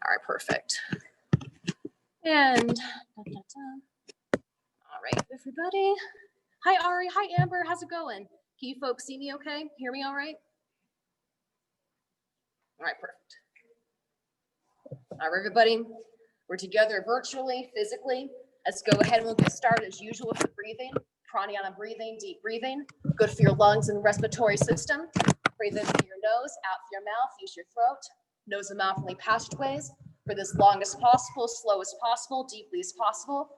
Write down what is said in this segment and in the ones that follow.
All right, perfect. And, all right, everybody. Hi, Ari. Hi, Amber. How's it going? Can you folks see me okay? Hear me all right? All right, perfect. All right, everybody. We're together virtually, physically. Let's go ahead and we'll get started as usual with the breathing. Pranayama breathing, deep breathing. Good for your lungs and respiratory system. Breathe in through your nose, out through your mouth. Use your throat. Nose and mouth only passageways. Breathe as long as possible, slow as possible, deeply as possible.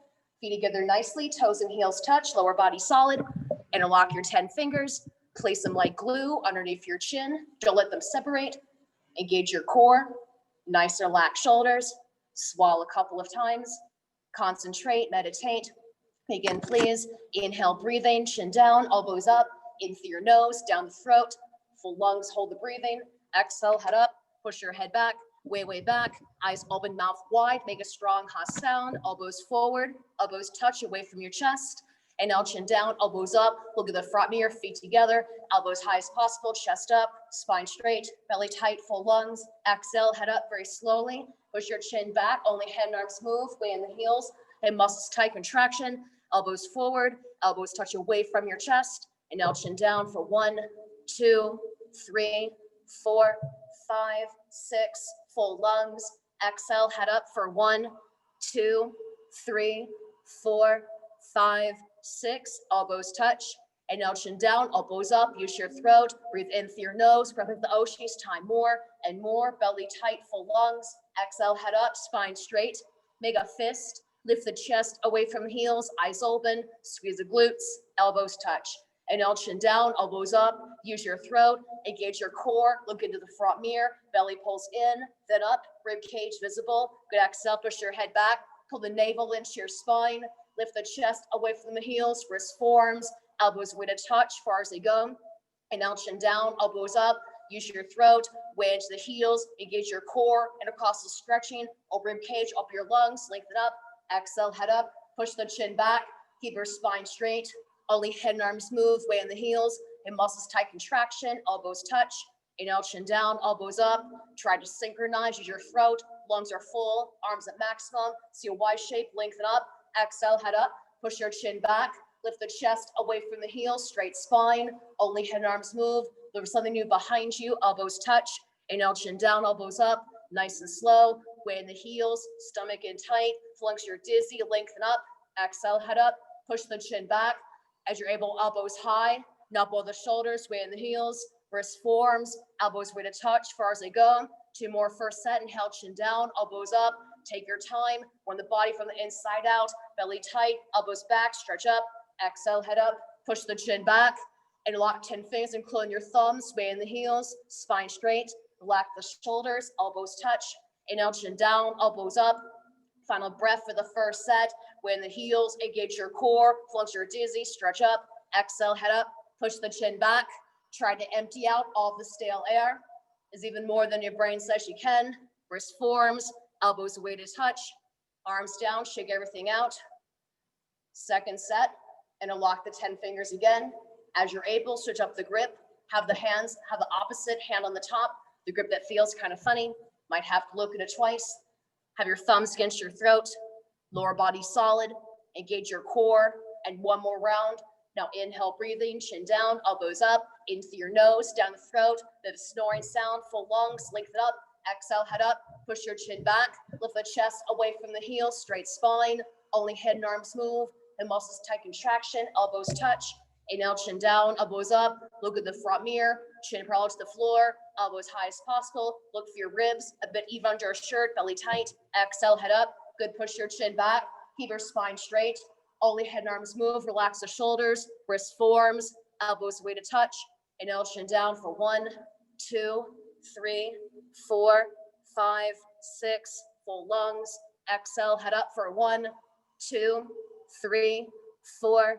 Feet together nicely, toes and heels touch, lower body solid. Interlock your 10 fingers. Place them like glue underneath your chin. Don't let them separate. Engage your core. Nice and relaxed shoulders. Swallow a couple of times. Concentrate, meditate. Begin, please. Inhale, breathing, chin down, elbows up. In through your nose, down the throat. Full lungs, hold the breathing. Exhale, head up. Push your head back. Way back, eyes open, mouth wide, make a strong ha sound, elbows forward, elbows touch away from your chest, and now chin down, elbows up, look at the front mirror, feet together, elbows high as possible, chest up, spine straight, belly tight, full lungs, exhale, head up very slowly, push your chin back, only head and arms move, way in the heels, and muscles tight, contraction, elbows forward, elbows touch away from your chest, and now chin down for 1, 2, 3, 4, 5, 6, full lungs. Exhale, head up for 1, 2, 3, 4, 5, 6. Elbows touch. And now chin down, elbows up. Use your throat. Breathe in through your nose. Breath into the Oshis. Time more and more. Belly tight, full lungs. Exhale, head up. Spine straight. Make a fist. Lift the chest away from heels. Eyes open. Squeeze the glutes. Elbows touch. And now chin down, elbows up, use your throat, engage your core, look into the front mirror, belly pulls in, then up, rib cage visible. Good exhale, push your head back, pull the navel into your spine, lift the chest away from the heels, wrist forearms, elbows way to touch, far as they go. And now chin down, elbows up, use your throat, way into the heels, engage your core, intercostal stretching, open rib cage, up your lungs, lengthen up, exhale, head up, push the chin back, keep your spine straight. Only head and arms move, way in the heels, and muscles tight contraction, elbows touch, inhale, chin down, elbows up. Try to synchronize, use your throat, lungs are full, arms at maximum, see a Y shape, lengthen up, exhale, head up, push your chin back, lift the chest away from the heels, straight spine, only head and arms move, there's something new behind you, elbows touch, inhale, chin down, elbows up, nice and slow, way in the heels, stomach in tight, flanks you're dizzy, lengthen up, exhale, head up, push the chin back. As you're able, elbows high, not below the shoulders, way in the heels, wrist forearms, elbows way to touch, far as they go. 2 more first set, inhale, chin down, elbows up, take your time, run the body from the inside out, belly tight, elbows back, stretch up, exhale, head up, push the chin back, and lock 10 fingers, including your thumbs, way in the heels, spine straight, relax the shoulders, elbows touch, inhale, chin down, elbows up. Final breath for the first set. Way in the heels, engage your core, flanks you're dizzy, stretch up, exhale, head up, push the chin back. Try to empty out all the stale air. Is even more than your brain says you can. Wrist forearms, elbows away to touch, arms down, shake everything out. Second set, and unlock the 10 fingers again. As you're able, switch up the grip. Have the opposite hand on the top. The grip that feels kind of funny. Might have to look at it twice. Have your thumbs against your throat, lower body solid, engage your core, and 1 more round. Now inhale, breathing, chin down, elbows up, in through your nose, down the throat, bit of snoring sound, full lungs, lengthen up, exhale, head up, push your chin back, lift the chest away from the heels, straight spine, only head and arms move, the muscles tight contraction, elbows touch, inhale, chin down, elbows up, look at the front mirror, chin parallel to the floor, elbows high as possible, look for your ribs, a bit even under your shirt, belly tight, exhale, head up, good, push your chin back, keep your spine straight, only head and arms move, relax the shoulders, wrist forearms, elbows way to touch, inhale, chin down for 1, 2, 3, 4, 5, 6, full lungs, exhale, head up for 1, 2, 3, 4,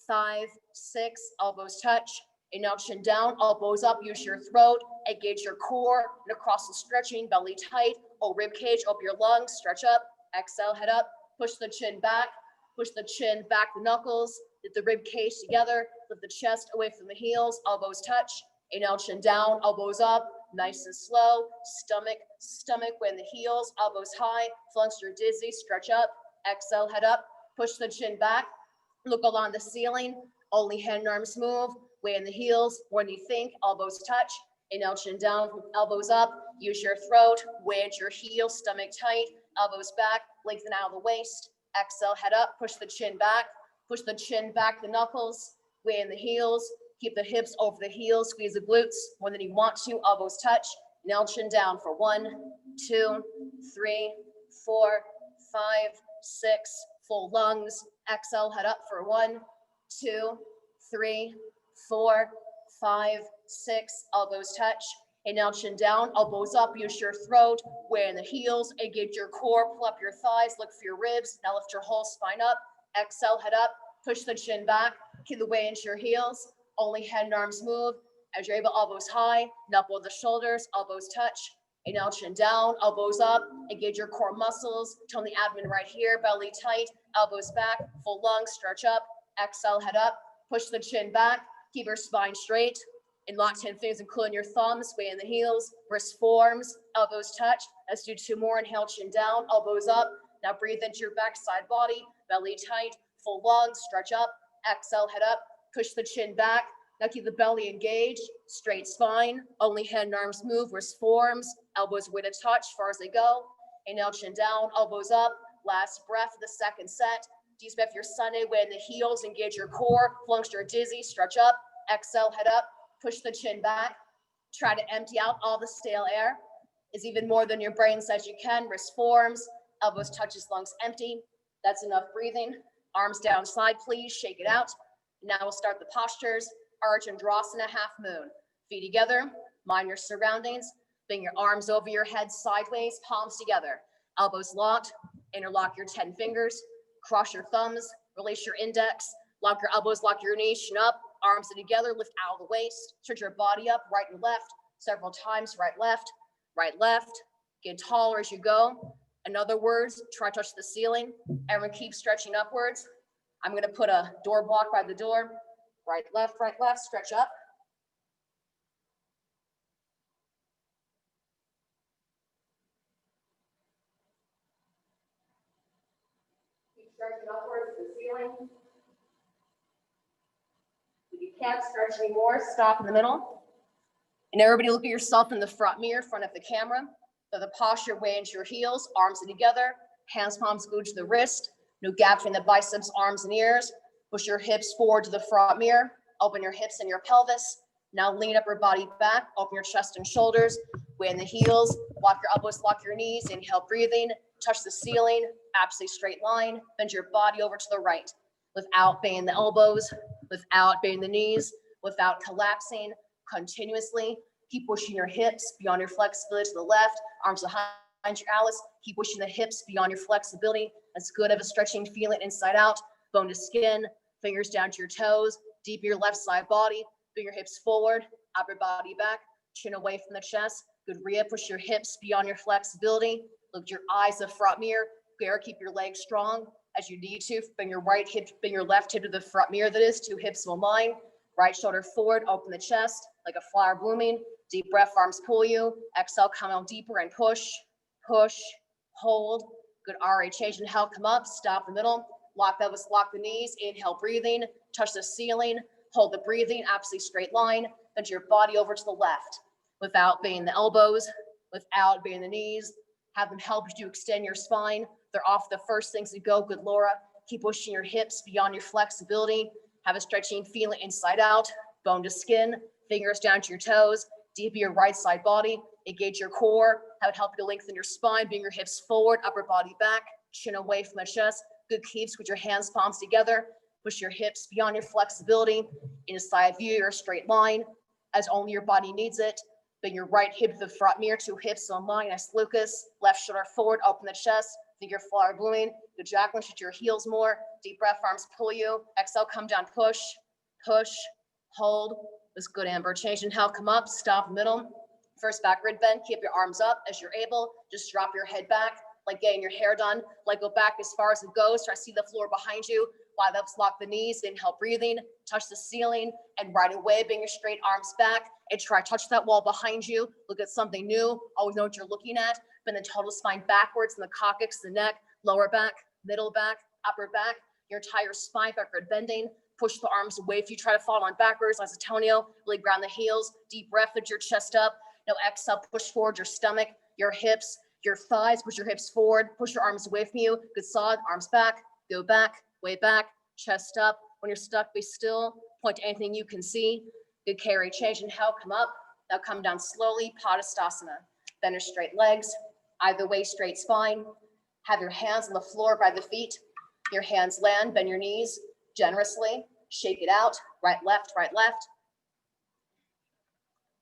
5, 6, elbows touch. Inhale, chin down, elbows up, use your throat, engage your core, intercostal stretching, belly tight, or rib cage, open your lungs, stretch up, exhale, head up, push the chin back, the knuckles, get the rib cage together, lift the chest away from the heels, elbows touch. Inhale, chin down, elbows up, nice and slow. Stomach when the heels, elbows high, flanks are dizzy, stretch up, exhale, head up, push the chin back, look along the ceiling, only hand and arms move, weight in the heels, when you think, elbows touch, inhale, chin down, elbows up, use your throat, wedge your heels, stomach tight, elbows back, lengthen out of the waist, exhale, head up, push the chin back, the knuckles, weight in the heels, keep the hips over the heels, squeeze the glutes more than you want to, elbows touch, inhale, chin down for 1, 2, 3, 4, 5, 6, full lungs, exhale, head up for 1, 2, 3, 4, 5, 6, elbows touch, inhale, chin down, elbows up, use your throat, weight in the heels, engage your core, pull up your thighs, look for your ribs, now lift your whole spine up, exhale, head up, push the chin back, keep the weight into your heels, only head and arms move, as you're able, elbows high, knuckle the shoulders, elbows touch, inhale, chin down, elbows up, engage your core muscles, tone the abdomen right here, belly tight, elbows back, full lungs, stretch up, exhale, head up, push the chin back, keep your spine straight, and lock 10 fingers, including your thumbs, weight in the heels, wrist forms, elbows touch. Let's do 2 more, inhale, chin down, elbows up, now breathe into your backside body, belly tight, full lungs, stretch up, exhale, head up, push the chin back, now keep the belly engaged, straight spine, only hand and arms move, wrist forms, elbows way to touch, far as they go, inhale, chin down, elbows up, last breath for the second set, deep breath for your Sunday, weight in the heels, engage your core, flanks are dizzy, stretch up, exhale, head up, push the chin back, try to empty out all the stale air, is even more than your brain says you can, wrist forms, elbows touches, lungs empty, that's enough breathing, arms down side, please, shake it out. Now we'll start the postures, Artichomasana, half moon, feet together, mind your surroundings, bring your arms over your head sideways, palms together, elbows locked, interlock your 10 fingers, cross your thumbs, release your index, lock your elbows, lock your knees, chin up, arms together, lift out of the waist, stretch your body up, right and left, several times, right, left, get taller as you go. In other words, try to touch the ceiling. Everyone keep stretching upwards. I'm gonna put a door block by the door, right, left, stretch up. Keep stretching upwards to the ceiling. If you can't stretch anymore, stop in the middle. And everybody look at yourself in the front mirror, front of the camera. So the posture, way into your heels, arms together, hands, palms glued to the wrist. No gap between the biceps, arms, and ears. Push your hips forward to the front mirror. Open your hips and your pelvis. Now lean upper body back. Open your chest and shoulders. Way in the heels. Lock your elbows, lock your knees. Inhale, breathing. Touch the ceiling. Absolutely straight line. Bend your body over to the right. Without bending the elbows. Without bending the knees. Without collapsing. Continuously. Keep pushing your hips beyond your flexibility to the left. Arms behind your Alice. Keep pushing the hips beyond your flexibility. As good of a stretching feeling inside out. Bone to skin. Fingers down to your toes. Deep your left side body. Bring your hips forward. Upper body back. Chin away from the chest. Good rib. Push your hips beyond your flexibility. Look at your eyes to the front mirror. Bear, keep your legs strong as you need to. Bring your right hip, bring your left hip to the front mirror. That is 2 hips will line. Right shoulder forward. Open the chest like a flower blooming. Deep breath, arms pull you. Exhale, come out deeper and push, push, hold. Good RA change. Inhale, come up, stop the middle. Lock the elbows, lock the knees. Inhale, breathing. Touch the ceiling. Hold the breathing, absolutely straight line. Bend your body over to the left. Without bending the elbows, without bending the knees. Have them help you to extend your spine. They're off the first things to go. Good, Laura. Keep pushing your hips beyond your flexibility. Have a stretching feeling inside out. Bone to skin. Fingers down to your toes. Deep your right side body, engage your core, have it help you to lengthen your spine, bring your hips forward, upper body back, chin away from the chest. Good keeps with your hands, palms together. Push your hips beyond your flexibility, inside view or straight line, as only your body needs it. Bring your right hip to the front mirror, 2 hips on line, nice Lucas. Left shoulder forward, open the chest, think your flower blooming. Good Jacqueline, shoot your heels more. Deep breath, arms pull you. Exhale, come down, push, push, hold. This good, Amber. Change. Inhale, come up, stop middle. First backward bend, keep your arms up as you're able. Just drop your head back, like getting your hair done. Like go back as far as it goes. Try to see the floor behind you. Wide ups, lock the knees, inhale, breathing, touch the ceiling, and right away, bring your straight arms back and try to touch that wall behind you. Look at something new. Always know what you're looking at. Bend the total spine backwards in the coccyx, the neck, lower back, middle back, upper back, your entire spine backward bending. Push the arms away if you try to fall on backwards, isotonio, really ground the heels, deep breath, lift your chest up. Now exhale, push forward your stomach, your hips, your thighs, push your hips forward, push your arms away from you. Good solid, arms back, go back, way back, chest up. When you're stuck, be still, point to anything you can see. Good carry, change, inhale, come up. Now come down slowly, Padasana. Bend your straight legs, either way, straight spine. Have your hands on the floor by the feet. Your hands land, bend your knees generously. Shake it out, right, left, right, left.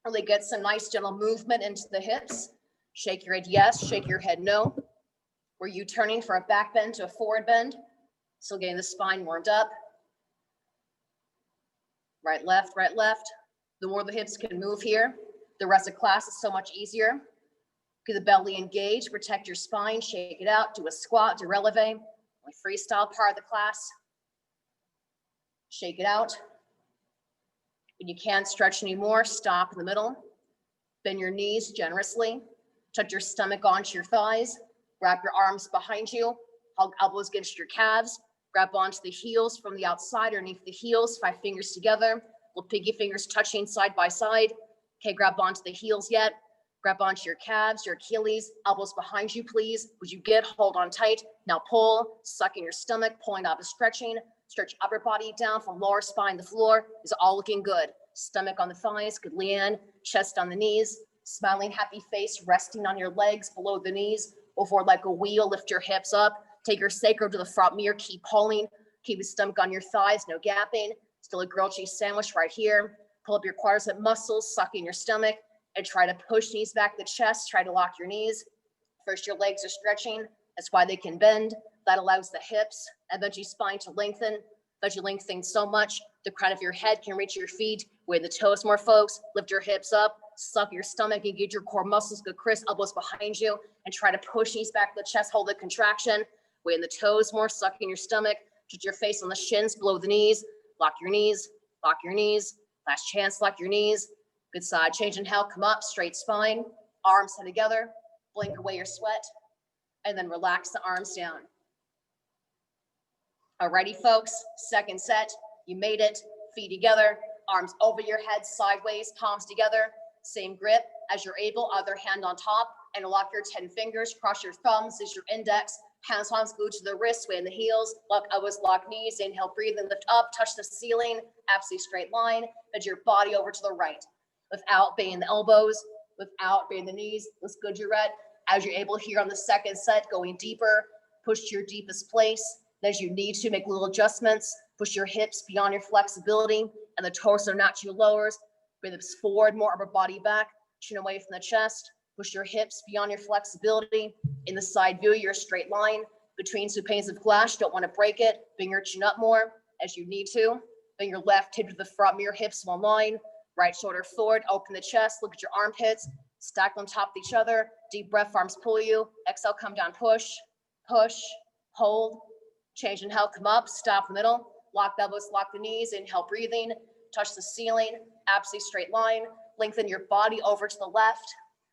Really get some nice gentle movement into the hips. Shake your head yes, shake your head no. Were you turning from a back bend to a forward bend? Still getting the spine warmed up. Right, left, right, left. The more the hips can move here, the rest of class is so much easier. Get the belly engaged, protect your spine, shake it out, do a squat, do releve. Like freestyle part of the class. Shake it out. When you can't stretch anymore, stop in the middle. Bend your knees generously. Tuck your stomach onto your thighs. Wrap your arms behind you. Hug elbows against your calves. Grab onto the heels from the outside underneath the heels, 5 fingers together. Little pinky fingers touching side by side. Okay, grab onto the heels yet. Grab onto your calves, your Achilles, elbows behind you, please. Would you get, hold on tight. Now pull, suck in your stomach, pulling out of stretching. Stretch upper body down from lower spine to floor. Is all looking good. Stomach on the thighs, good lean. Chest on the knees. Smiling, happy face, resting on your legs below the knees. Over like a wheel, lift your hips up. Take your sacrum to the front mirror, keep pulling. Keep the stomach on your thighs, no gapping. Still a grilled cheese sandwich right here. Pull up your quadricep muscles, suck in your stomach. And try to push knees back to the chest. Try to lock your knees. First, your legs are stretching. That's why they can bend. That allows the hips and then your spine to lengthen. But you lengthen so much, the crown of your head can reach your feet. Wave the toes more, folks. Lift your hips up. Suck your stomach. Engage your core muscles. Good, Chris. Elbows behind you. And try to push knees back to the chest. Hold the contraction. Wave the toes more. Suck in your stomach. Put your face on the shins below the knees. Lock your knees. Lock your knees. Last chance. Lock your knees. Good side change. Inhale. Come up. Straight spine. Arms head together. Blink away your sweat. And then relax the arms down. Alrighty, folks, second set, you made it, feet together, arms over your head, sideways, palms together, same grip as you're able, other hand on top, and lock your 10 fingers, cross your thumbs as your index, hands, palms glued to the wrists, sway in the heels, lock elbows, lock knees, inhale, breathe and lift up, touch the ceiling, absolutely straight line, bend your body over to the right, without bending the elbows, without bending the knees, let's good, you're at, as you're able here on the second set, going deeper, push to your deepest place. As you need to make little adjustments, push your hips beyond your flexibility and the torso naturally lowers. Bring the hips forward, more upper body back, chin away from the chest. Push your hips beyond your flexibility. In the side view, you're a straight line between two panes of glass. Don't want to break it. Bring your chin up more as you need to. Bring your left hip to the front, mirror hips one line. Right shoulder forward, open the chest, look at your armpits, stack on top of each other. Deep breath, arms pull you. Exhale, come down, push, push, hold. Change, inhale, come up, stop in the middle, lock the elbows, lock the knees, inhale, breathing, touch the ceiling, absolutely straight line, lengthen your body over to the left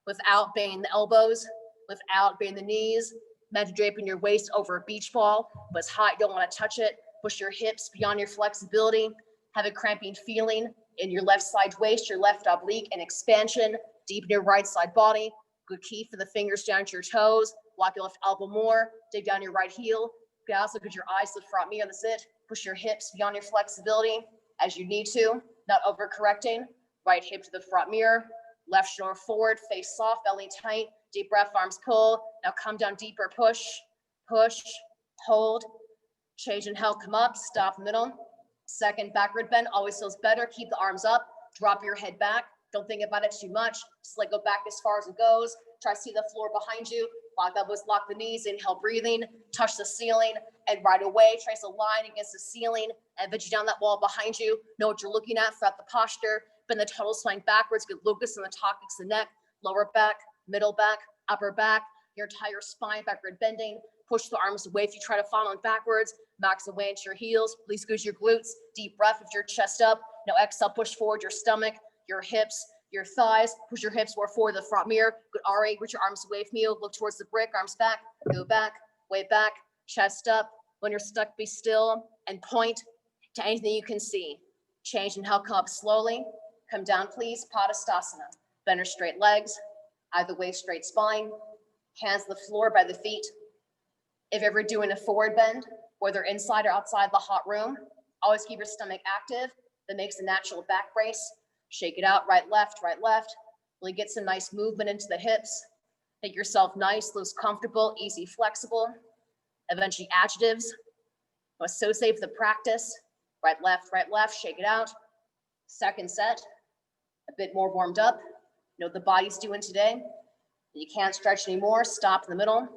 without bending the elbows, without bending the knees, imagine draping your waist over a beach ball, but it's hot, you don't want to touch it, push your hips beyond your flexibility, have a cramping feeling in your left side waist, your left oblique, and expansion, deepen your right side body, good key for the fingers down to your toes, lock your left elbow more, dig down your right heel, guys, look at your eyes to the front mirror, that's it. Push your hips beyond your flexibility as you need to, not overcorrecting. Right hip to the front mirror, left shoulder forward, face soft, belly tight, deep breath, arms pull. Now come down deeper, push, push, hold, change, inhale, come up, stop in the middle. Second backward bend always feels better. Keep the arms up, drop your head back. Don't think about it too much. Just let go back as far as it goes. Try to see the floor behind you. Lock the elbows, lock the knees, inhale, breathing, touch the ceiling, and right away, trace a line against the ceiling and bend you down that wall behind you. Know what you're looking at throughout the posture. Bend the total spine backwards, get locust in the coccyx, the neck, lower back, middle back, upper back, your entire spine backward bending. Push the arms away if you try to fall on backwards. Max away into your heels. Please squeeze your glutes. Deep breath with your chest up. Now exhale, push forward your stomach, your hips, your thighs. Push your hips more forward to the front mirror. Good R8, reach your arms away from you. Look towards the brick, arms back. Go back, way back, chest up. When you're stuck, be still and point to anything you can see. Change and help come up slowly. Come down, please. Padastasana. Bend your straight legs. Either way, straight spine. Hands to the floor by the feet. If you're ever doing a forward bend, whether inside or outside the hot room, always keep your stomach active. That makes a natural back brace. Shake it out, right, left, Really get some nice movement into the hips. Make yourself nice, loose, comfortable, easy, flexible. Eventually adjectives. Associate with the practice. Right, left, shake it out. Second set, a bit more warmed up. Know what the body's doing today. You can't stretch anymore, stop in the middle.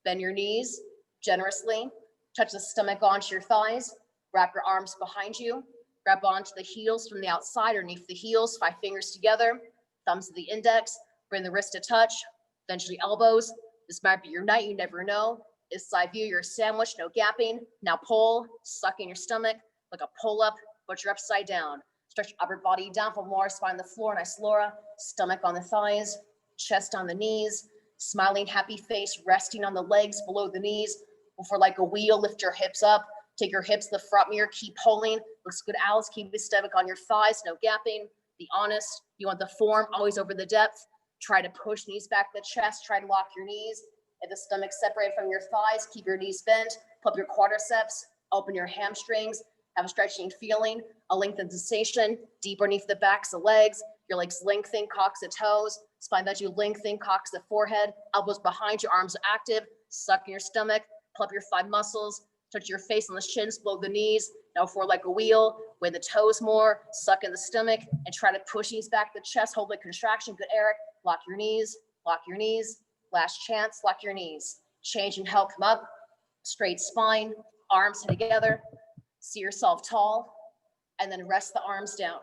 Bend your knees generously. Touch the stomach onto your thighs. Wrap your arms behind you. Grab onto the heels from the outside, underneath the heels, 5 fingers together. Thumbs to the index. Bring the wrist to touch. Eventually elbows. This might be your night, you never know. This side view, you're a sandwich, no gapping. Now pull, suck in your stomach, like a pull up, but you're upside down. Stretch your upper body down for more, spine on the floor, nice Laura. Stomach on the thighs, chest on the knees. Smiling, happy face, resting on the legs below the knees. Before like a wheel, lift your hips up. Take your hips to the front mirror, keep pulling. Looks good, Alice, keep the stomach on your thighs, no gapping. Be honest, you want the form always over the depth. Try to push knees back to the chest, try to lock your knees. If the stomach's separated from your thighs, keep your knees bent, pull up your quadriceps, open your hamstrings, have a stretching feeling, a lengthened sensation, deep beneath the backs of legs, your legs lengthen, cocks to toes, spine that you lengthen, cocks to forehead, elbows behind you, arms active, suck in your stomach, pull up your 5 muscles, touch your face on the shins, below the knees, now forward like a wheel, weight the toes more, suck in the stomach, and try to push knees back to the chest, hold the contraction, good Eric, lock your knees, last chance, lock your knees. Change and help come up, straight spine, arms together, see yourself tall, and then rest the arms down.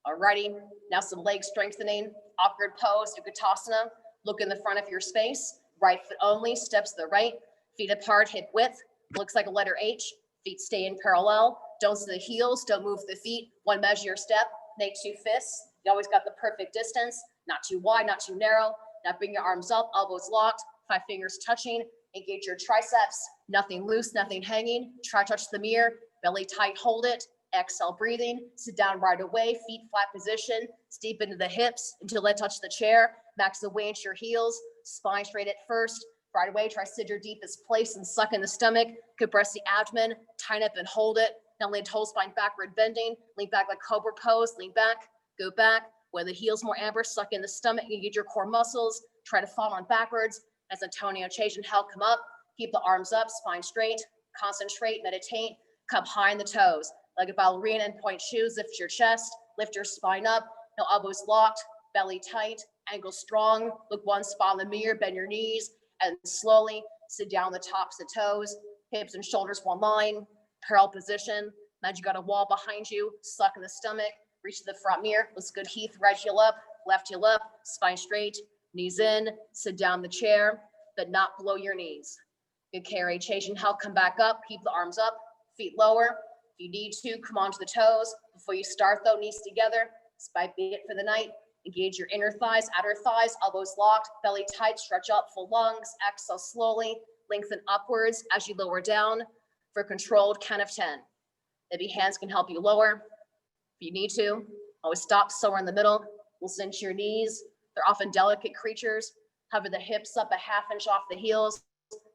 Alrighty, now some leg strengthening, awkward pose, Akatosana. Look in the front of your space, right foot only, steps to the right, feet apart, hip width, looks like a letter H, feet stay in parallel, don't see the heels, don't move the feet, 1 measure your step, make 2 fists, you always got the perfect distance, not too wide, not too narrow. Now bring your arms up, elbows locked, 5 fingers touching, engage your triceps, nothing loose, nothing hanging, try to touch the mirror, belly tight, hold it, exhale, breathing, sit down right away, feet flat position, steep into the hips until they touch the chair, max the way into your heels, spine straight at first, right away, try to sit your deepest place and suck in the stomach, compress the abdomen, tighten up and hold it, now lean whole spine backward bending, lean back like Cobra Pose, lean back, go back, where the heels more amber, suck in the stomach, engage your core muscles, try to fall on backwards, as Antonio change and help come up, keep the arms up, spine straight, concentrate, meditate, come high in the toes, like a ballerina and point shoes, lift your chest, lift your spine up, no elbows locked, belly tight, ankle strong, look one spot in the mirror, bend your knees, and slowly sit down the tops of toes, hips and shoulders one line, parallel position, imagine you got a wall behind you, suck in the stomach, reach to the front mirror, looks good, Heath, right heel up, left heel up, spine straight, knees in, sit down the chair, but not below your knees. Good carry, change and help, come back up, keep the arms up, feet lower. If you need to, come onto the toes. Before you start though, knees together, spike it for the night. Engage your inner thighs, outer thighs, elbows locked, belly tight, stretch up, full lungs, exhale slowly, lengthen upwards as you lower down for a controlled count of 10. Maybe hands can help you lower. If you need to, always stop somewhere in the middle. Listen to your knees. They're often delicate creatures. Hover the hips up a ½ inch off the heels.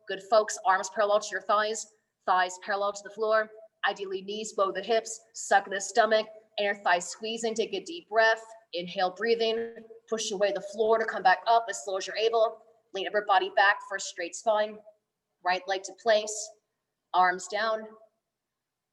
Good folks, arms parallel to your thighs, thighs parallel to the floor. Ideally knees below the hips, suck the stomach, inner thighs squeezing, take a deep breath. Inhale, breathing, push away the floor to come back up as slow as you're able. Lean upper body back for a straight spine. Right leg to place, arms down.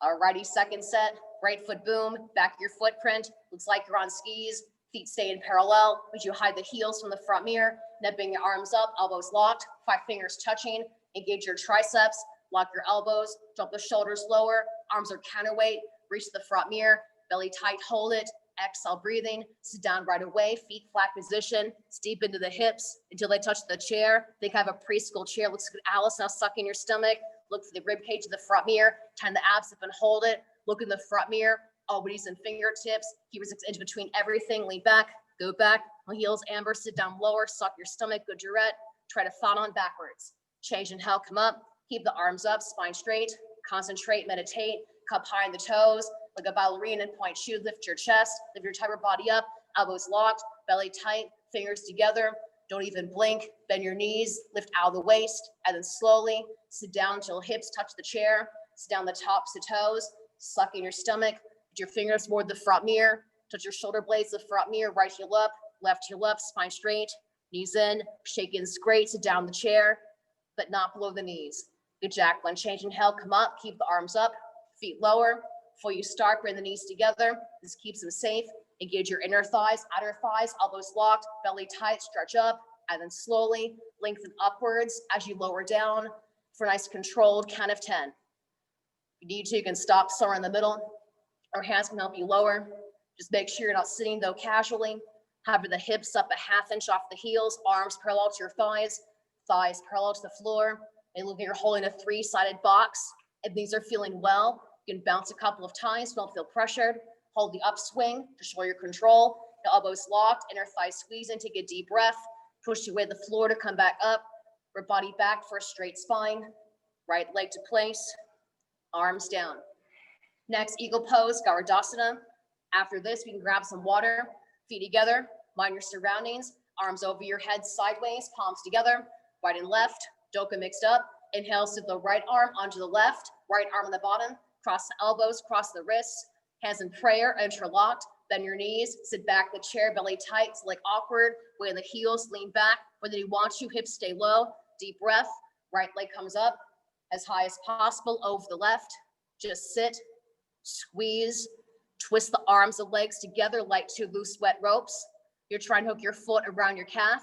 Alrighty, second set, right foot boom, back your footprint. Looks like you're on skis, feet stay in parallel. Would you hide the heels from the front mirror? Then bring your arms up, elbows locked, 5 fingers touching. Engage your triceps, lock your elbows, drop the shoulders lower, arms are counterweight, reach the front mirror, belly tight, hold it. Exhale, breathing, sit down right away, feet flat position, deep into the hips until they touch the chair. Think I have a preschool chair. Looks good. Alice, now suck in your stomach. Look for the rib cage to the front mirror. Time the abs up and hold it. Look in the front mirror. Elbows and fingertips. Keep your 6 inches between everything. Lean back, go back. On heels, Amber, sit down lower. Suck your stomach. Good, Durette. Try to fall on backwards. Change, inhale, come up. Keep the arms up, spine straight. Concentrate, meditate. Cup high in the toes. Like a ballerina and point shoe. Lift your chest. Lift your entire body up. Elbows locked. Belly tight. Fingers together. Don't even blink. Bend your knees. Lift out of the waist. And then slowly sit down until hips touch the chair. Sit down the tops to toes. Suck in your stomach. Put your fingers toward the front mirror. Touch your shoulder blades to the front mirror. Right heel up. Left heel up. Spine straight. Knees in. Shake and straight. Sit down the chair, but not below the knees. Good, Jacqueline. Change, inhale, come up. Keep the arms up. Feet lower. Before you start, bring the knees together. This keeps them safe. Engage your inner thighs, outer thighs, elbows locked, belly tight, stretch up, and then slowly lengthen upwards as you lower down for a nice controlled count of 10. If you need to, you can stop somewhere in the middle. Our hands can help you lower. Just make sure you're not sitting though casually. Have the hips up a half inch off the heels, arms parallel to your thighs, thighs parallel to the floor. And look like you're holding a 3-sided box. If these are feeling well, you can bounce a couple of times, don't feel pressured. Hold the upswing to show your control. The elbows locked, inner thigh squeeze in, take a deep breath. Push your way to the floor to come back up. Your body back for a straight spine. Right leg to place, arms down. Next, eagle pose, Garadasana. After this, we can grab some water, feet together, mind your surroundings, arms over your head sideways, palms together, right and left, doka mixed up. Inhale, sit the right arm onto the left, right arm on the bottom, cross the elbows, cross the wrists, hands in prayer, interlocked, bend your knees, sit back in the chair, belly tight, leg awkward, weight in the heels, lean back, whether you want to, hips stay low, deep breath, right leg comes up as high as possible over the left, just sit, squeeze, twist the arms and legs together like 2 loose wet ropes. You're trying to hook your foot around your calf,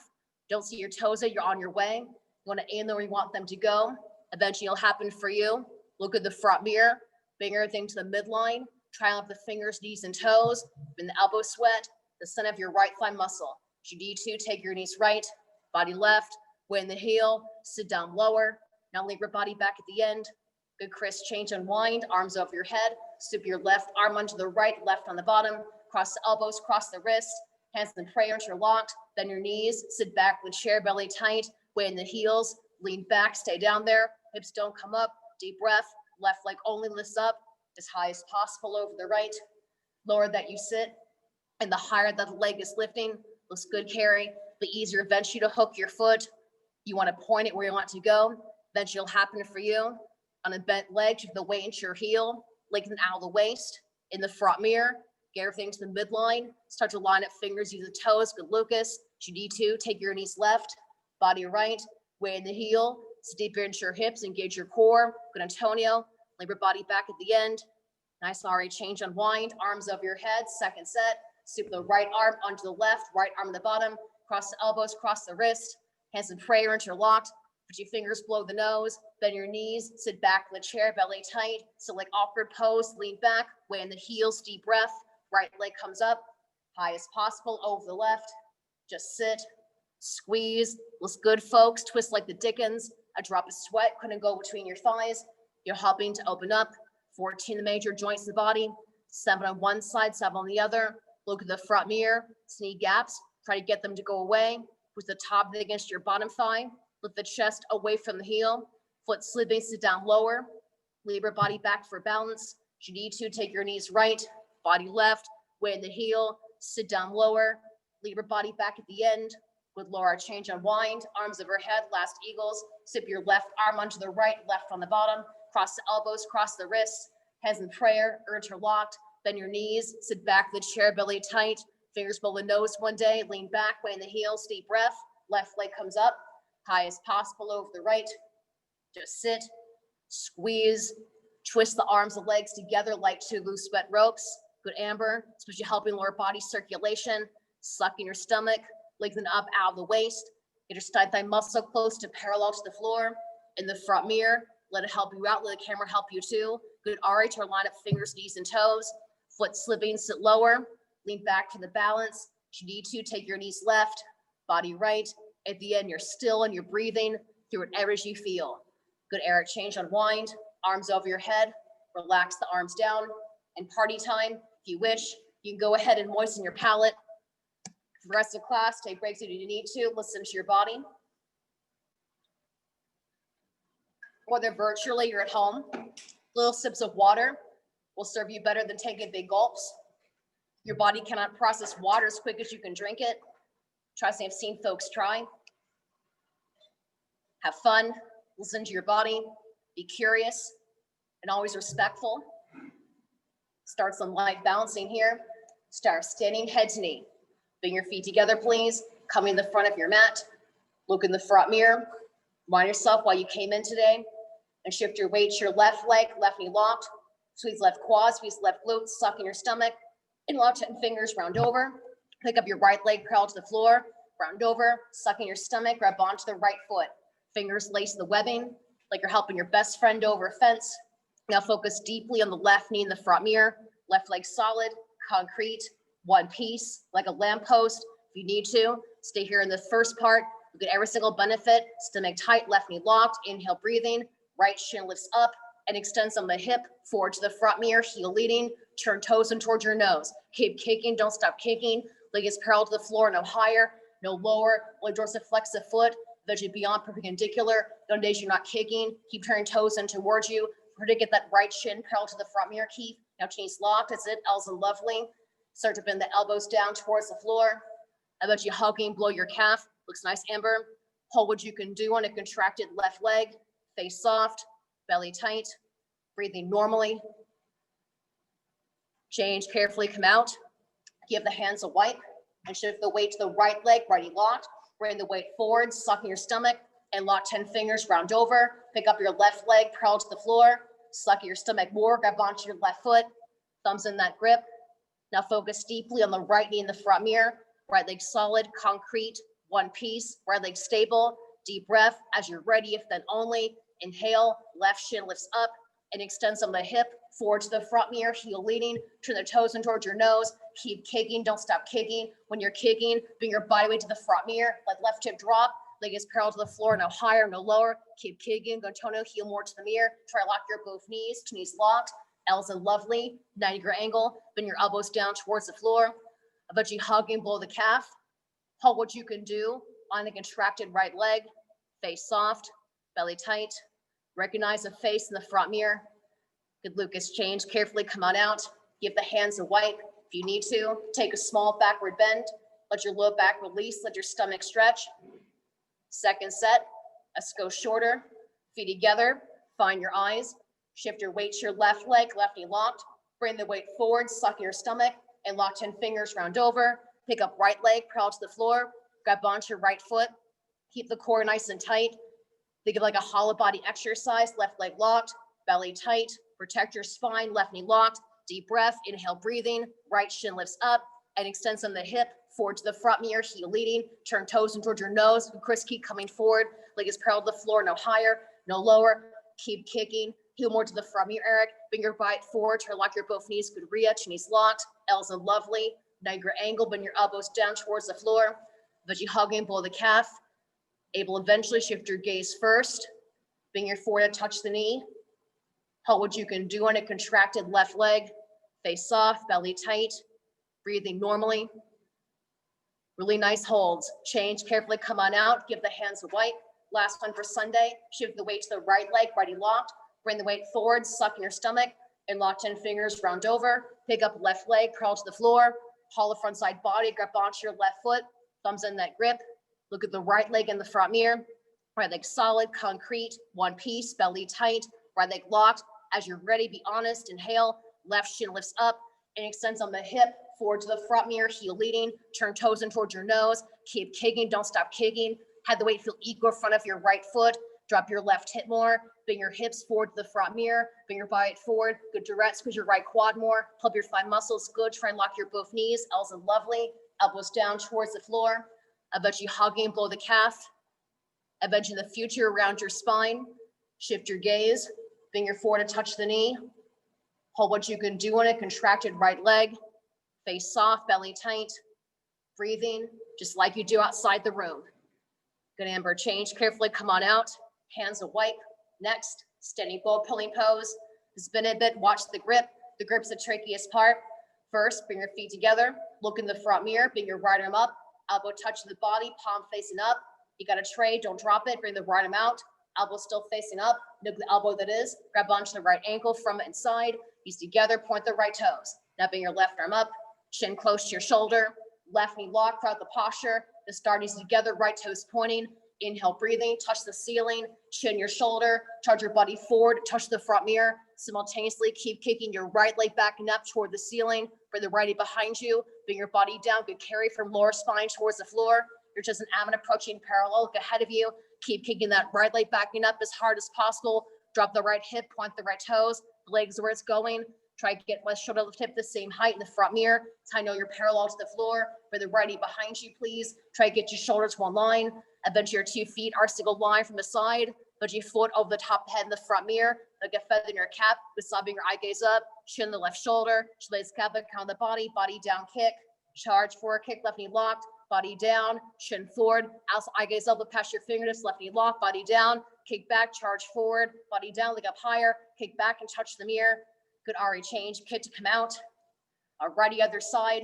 don't see your toes there, you're on your way. You want to aim where you want them to go. Eventually it'll happen for you. Look at the front mirror, bring everything to the midline. Try out the fingers, knees, and toes. In the elbow sweat, the center of your right thigh muscle. If you need to, take your knees right, body left, weight in the heel, sit down lower. Now leave your body back at the end. Good, Chris, change, unwind, arms over your head. Scoop your left arm onto the right, left on the bottom. Cross the elbows, cross the wrists. Hands in prayer, interlocked. Bend your knees, sit back in the chair, belly tight. Weight in the heels, lean back, stay down there. Hips don't come up, deep breath. Left leg only lifts up as high as possible over the right. Lower that you sit, and the higher that the leg is lifting, looks good, Carrie. The easier eventually to hook your foot. You want to point it where you want to go. Eventually it'll happen for you. On a bent leg, shift the weight into your heel, lengthen out of the waist. In the front mirror, get everything to the midline. Start to line up fingers, use the toes. Good, Lucas. If you need to, take your knees left, body right, weight in the heel. Sit deeper into your hips, engage your core. Good, Antonio. Lay your body back at the end. Nice, Ari. Change, unwind. Arms over your head. Second set. Scoop the right arm onto the left, right arm on the bottom. Cross the elbows, cross the wrist. Hands in prayer, interlocked. Put your fingers below the nose. Bend your knees. Sit back in the chair, belly tight. So like awkward pose. Lean back. Weight in the heels. Deep breath. Right leg comes up. High as possible over the left. Just sit. Squeeze. Looks good, folks. Twist like the Dickens. A drop of sweat couldn't go between your thighs. You're helping to open up 14 the major joints of the body, 7 on one side, 7 on the other. Look at the front mirror, see gaps, try to get them to go away. Put the top against your bottom thigh, lift the chest away from the heel, foot slipping, sit down lower, leave your body back for balance. If you need to, take your knees right, body left, weight in the heel, sit down lower, leave your body back at the end. With Laura, change, unwind, arms overhead, last eagles, sip your left arm onto the right, left on the bottom, cross the elbows, cross the wrists, hands in prayer, or interlocked, bend your knees, sit back in the chair, belly tight, fingers below the nose one day, lean back, weight in the heels, deep breath, left leg comes up, high as possible over the right, just sit, squeeze, twist the arms and legs together like 2 loose wet ropes. Good, Amber, especially helping lower body circulation, suck in your stomach, lengthen up out of the waist, get your side thigh muscle close to parallel to the floor. In the front mirror, let it help you out, let the camera help you too. Good, Ari, to line up fingers, knees, and toes. Foot slipping, sit lower. Lean back for the balance. If you need to, take your knees left, body right. At the end, you're still and you're breathing through whatever you feel. Good air change, unwind, arms over your head, relax the arms down. And party time, if you wish, you can go ahead and moisten your palate. For the rest of the class, take breaks if you need to, listen to your body. Whether virtually or at home, little sips of water will serve you better than taking big gulps. Your body cannot process water as quick as you can drink it. Trust me, I've seen folks try. Have fun, listen to your body, be curious, and always respectful. Start some light balancing here. Start standing head to knee. Bring your feet together, please. Come in the front of your mat. Look in the front mirror. Remind yourself why you came in today. And shift your weight to your left leg, left knee locked. Squeeze left quad, squeeze left glute, suck in your stomach. And lock 10 fingers, round over. Pick up your right leg, curl to the floor. Round over, suck in your stomach, grab onto the right foot. Fingers lace the webbing, like you're helping your best friend over a fence. Now focus deeply on the left knee in the front mirror. Left leg solid, concrete, one piece, like a lamppost. If you need to, stay here in the first part. Look at every single benefit. Stomach tight, left knee locked. Inhale, breathing. Right shin lifts up and extends on the hip, forward to the front mirror, heel leading. Turn toes in towards your nose. Keep kicking, don't stop kicking. Leg is parallel to the floor, no higher, no lower. Only dorsiflex the foot, veggie beyond perpendicular. On days you're not kicking, keep turning toes in towards you. Try to get that right shin parallel to the front mirror, keep. Now knees locked, that's it, L's and lovely. Start to bend the elbows down towards the floor. I bet you hugging below your calf. Looks nice, Amber. Hold what you can do on a contracted left leg. Face soft, belly tight, breathing normally. Change carefully, come out. Give the hands a wipe and shift the weight to the right leg, righty locked. Bring the weight forward, suck in your stomach and lock 10 fingers, round over. Pick up your left leg, parallel to the floor. Suck in your stomach more, grab onto your left foot. Thumbs in that grip. Now focus deeply on the right knee in the front mirror. Right leg solid, concrete, one piece. Right leg stable. Deep breath. As you're ready, if then only. Inhale, left shin lifts up and extends on the hip, forward to the front mirror, heel leading. Turn the toes in towards your nose. Keep kicking, don't stop kicking. When you're kicking, bring your body weight to the front mirror. Let left hip drop. Leg is parallel to the floor, no higher, no lower. Keep kicking, go toe, heel more to the mirror. Try to lock your both knees, two knees locked. L's and lovely, 90-degree angle. Bend your elbows down towards the floor. I bet you hugging below the calf. Hold what you can do on the contracted right leg. Face soft, belly tight. Recognize the face in the front mirror. Good Lucas change, carefully come on out. Give the hands a wipe. If you need to, take a small backward bend. Let your low back release, let your stomach stretch. Second set, let's go shorter. Feet together, find your eyes. Shift your weight to your left leg, left knee locked. Bring the weight forward, suck in your stomach and lock 10 fingers, round over. Pick up right leg, parallel to the floor. Grab onto your right foot. Keep the core nice and tight. Think of like a hollow body exercise, left leg locked, belly tight, protect your spine, left knee locked, deep breath, inhale, breathing, right shin lifts up and extends on the hip, forward to the front mirror, heel leading, turn toes in towards your nose, Chris, keep coming forward, leg is parallel to the floor, no higher, no lower, keep kicking, heel more to the front mirror, Eric, bring your bite forward, try to lock your both knees, good Rhea, knees locked, L's and lovely, 90-degree angle, bend your elbows down towards the floor, but you hugging below the calf. Able eventually shift your gaze first. Bring your forehead, touch the knee. Hold what you can do on a contracted left leg. Face soft, belly tight. Breathing normally. Really nice holds. Change carefully, come on out. Give the hands a wipe. Last one for Sunday. Shift the weight to the right leg, righty locked. Bring the weight forward, suck in your stomach and lock 10 fingers, round over. Pick up left leg, curl to the floor. Hollow front side body, grab onto your left foot. Thumbs in that grip. Look at the right leg in the front mirror. Right leg solid, concrete, one piece, belly tight, right leg locked. As you're ready, be honest, inhale, left shin lifts up and extends on the hip, forward to the front mirror, heel leading, turn toes in towards your nose, keep kicking, don't stop kicking. Have the weight feel equal in front of your right foot, drop your left hip more, bring your hips forward to the front mirror, bring your body forward, good direct, squeeze your right quad more, pull up your thigh muscles, good, try and lock your both knees, L's and lovely, elbows down towards the floor. I bet you hugging below the calf. I bet you in the future around your spine. Shift your gaze. Bring your forward to touch the knee. Hold what you can do on a contracted right leg. Face soft, belly tight. Breathing just like you do outside the room. Good, Amber. Change carefully. Come on out. Hands a wipe. Next, standing boat pulling pose. Spin a bit. Watch the grip. The grip's the trickiest part. First, bring your feet together. Look in the front mirror. Bring your right arm up. Elbow touching the body. Palm facing up. You got a tray. Don't drop it. Bring the right arm out. Elbow still facing up. Look at the elbow that is. Grab onto the right ankle from inside. Knees together. Point the right toes. Now bring your left arm up. Chin close to your shoulder. Left knee locked throughout the posture. The start knees together. Right toes pointing. Inhale, breathing. Touch the ceiling. Chin your shoulder. Charge your body forward. Touch the front mirror. Simultaneously, keep kicking your right leg back and up toward the ceiling. Bring the righty behind you. Bring your body down. Good carry from lower spine towards the floor. You're just an abdomen approaching parallel. Look ahead of you. Keep kicking that right leg backing up as hard as possible. Drop the right hip. Point the right toes. Legs where it's going. Try to get left shoulder lift hip the same height in the front mirror. It's how I know you're parallel to the floor. Bring the righty behind you, please. Try to get your shoulders one line. Eventually your 2 feet are single line from the side. Put your foot over the top of the head in the front mirror. Like a feather in your cap. With sobbing your eye gaze up. Chin the left shoulder. Shoulders cap back on the body. Body down kick. Charge forward kick. Left knee locked. Body down. Chin forward. Outside eye gaze up. Look past your fingertips. Left knee locked. Body down. Kick back. Charge forward. Body down. Leg up higher. Kick back and touch the mirror. Good RA change. Kick to come out. Alrighty, other side.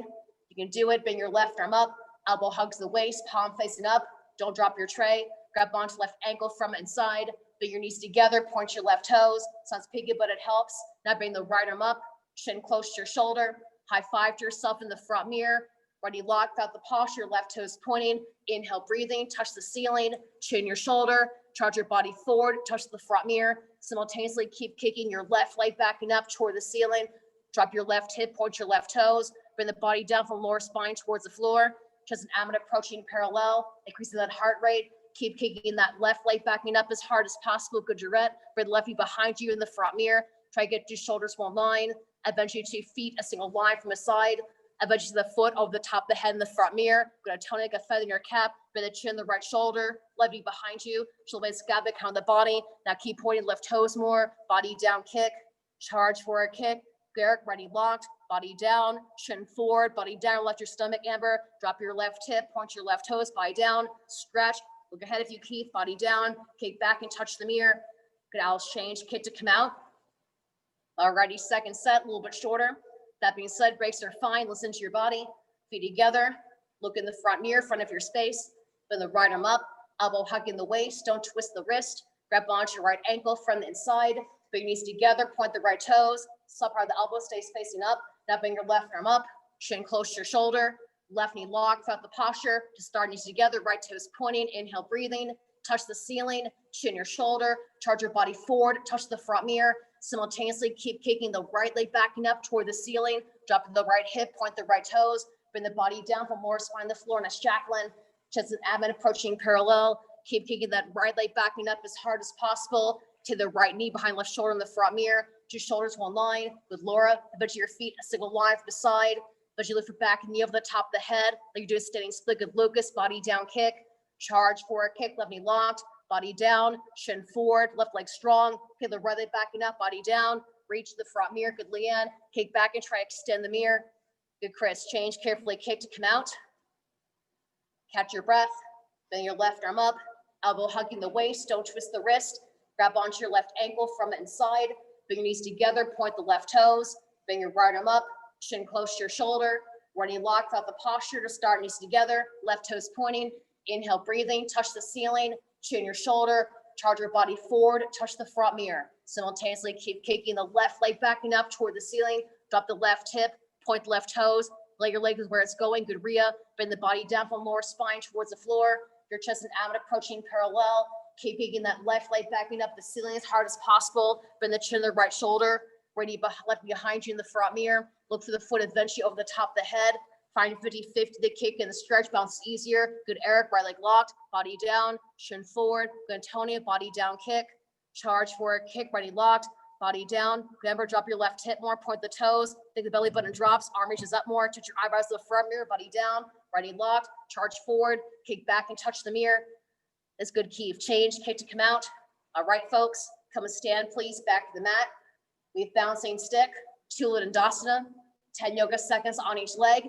You can do it. Bring your left arm up. Elbow hugs the waist. Palm facing up. Don't drop your tray. Grab onto left ankle from inside. Bring your knees together. Point your left toes. Sounds piggy, but it helps. Now bring the right arm up. Chin close to your shoulder. High five to yourself in the front mirror. Ready, locked out the posture. Left toes pointing. Inhale, breathing. Touch the ceiling. Chin your shoulder. Charge your body forward. Touch the front mirror. Simultaneously keep kicking your left leg backing up toward the ceiling. Drop your left hip. Point your left toes. Bring the body down from lower spine towards the floor. Just an abdomen approaching parallel. Increasing that heart rate. Keep kicking that left leg backing up as hard as possible. Good, Jarrett. Bring the left knee behind you in the front mirror. Try to get your shoulders one line. Eventually 2 feet, a single line from the side. Eventually the foot over the top of the head in the front mirror. Good, tone like a feather in your cap. Bring the chin, the right shoulder. Left knee behind you. Shoulder scab back on the body. Now keep pointing left toes more. Body down kick. Charge forward kick. Garrick, ready, locked. Body down. Chin forward. Body down. Left your stomach, Amber. Drop your left hip. Point your left toes. Body down. Stretch. Look ahead if you Keith. Body down. Kick back and touch the mirror. Good, Alice change. Kick to come out. Alrighty, second set, a little bit shorter. That being said, breaks are fine. Listen to your body. Feet together. Look in the front mirror, front of your space. Bend the right arm up. Elbow hugging the waist. Don't twist the wrist. Grab onto your right ankle from the inside. Bring your knees together. Point the right toes. Sub part of the elbow stays facing up. Now bring your left arm up. Chin close to your shoulder. Left knee locked throughout the posture. To start knees together. Right toes pointing. Inhale, breathing. Touch the ceiling. Chin your shoulder. Charge your body forward. Touch the front mirror. Simultaneously keep kicking the right leg backing up toward the ceiling. Drop the right hip. Point the right toes. Bring the body down from lower spine to the floor. Nice Jacqueline. Chest and abdomen approaching parallel. Keep kicking that right leg backing up as hard as possible. To the right knee behind left shoulder in the front mirror. 2 shoulders, one line. With Laura, eventually your feet, a single line from the side. But you lift your back knee over the top of the head. Like you do a standing split. Good, Lucas. Body down kick. Charge forward kick. Left knee locked. Body down. Chin forward. Left leg strong. Okay, the right leg backing up. Body down. Reach the front mirror. Good, Leanne. Kick back and try to extend the mirror. Good, Chris. Change carefully. Kick to come out. Catch your breath. Bend your left arm up. Elbow hugging the waist. Don't twist the wrist. Grab onto your left ankle from the inside. Bring your knees together. Point the left toes. Bring your right arm up. Chin close to your shoulder. Running locked out the posture to start knees together. Left toes pointing. Inhale, breathing. Touch the ceiling. Chin your shoulder. Charge your body forward. Touch the front mirror. Simultaneously keep kicking the left leg backing up toward the ceiling. Drop the left hip. Point the left toes. Lay your leg is where it's going. Good, Rhea. Bring the body down from lower spine towards the floor. Your chest and abdomen approaching parallel. Keep kicking that left leg backing up the ceiling as hard as possible. Bring the chin to the right shoulder. Ready left behind you in the front mirror. Look for the foot eventually over the top of the head. Find 50-50, the kick and the stretch bounce easier. Good, Eric, right leg locked, body down, chin forward. Good, Antonia, body down kick. Charge forward kick, ready locked, body down. Remember, drop your left hip more, point the toes. Think the belly button drops, arm reaches up more. Touch your eyebrows to the front mirror, body down, ready locked. Charge forward, kick back and touch the mirror. That's good, Keith. Change, kick to come out. All right, folks, come and stand, please, back to the mat. We have bouncing stick, Tula Dandasana. 10 yoga seconds on each leg.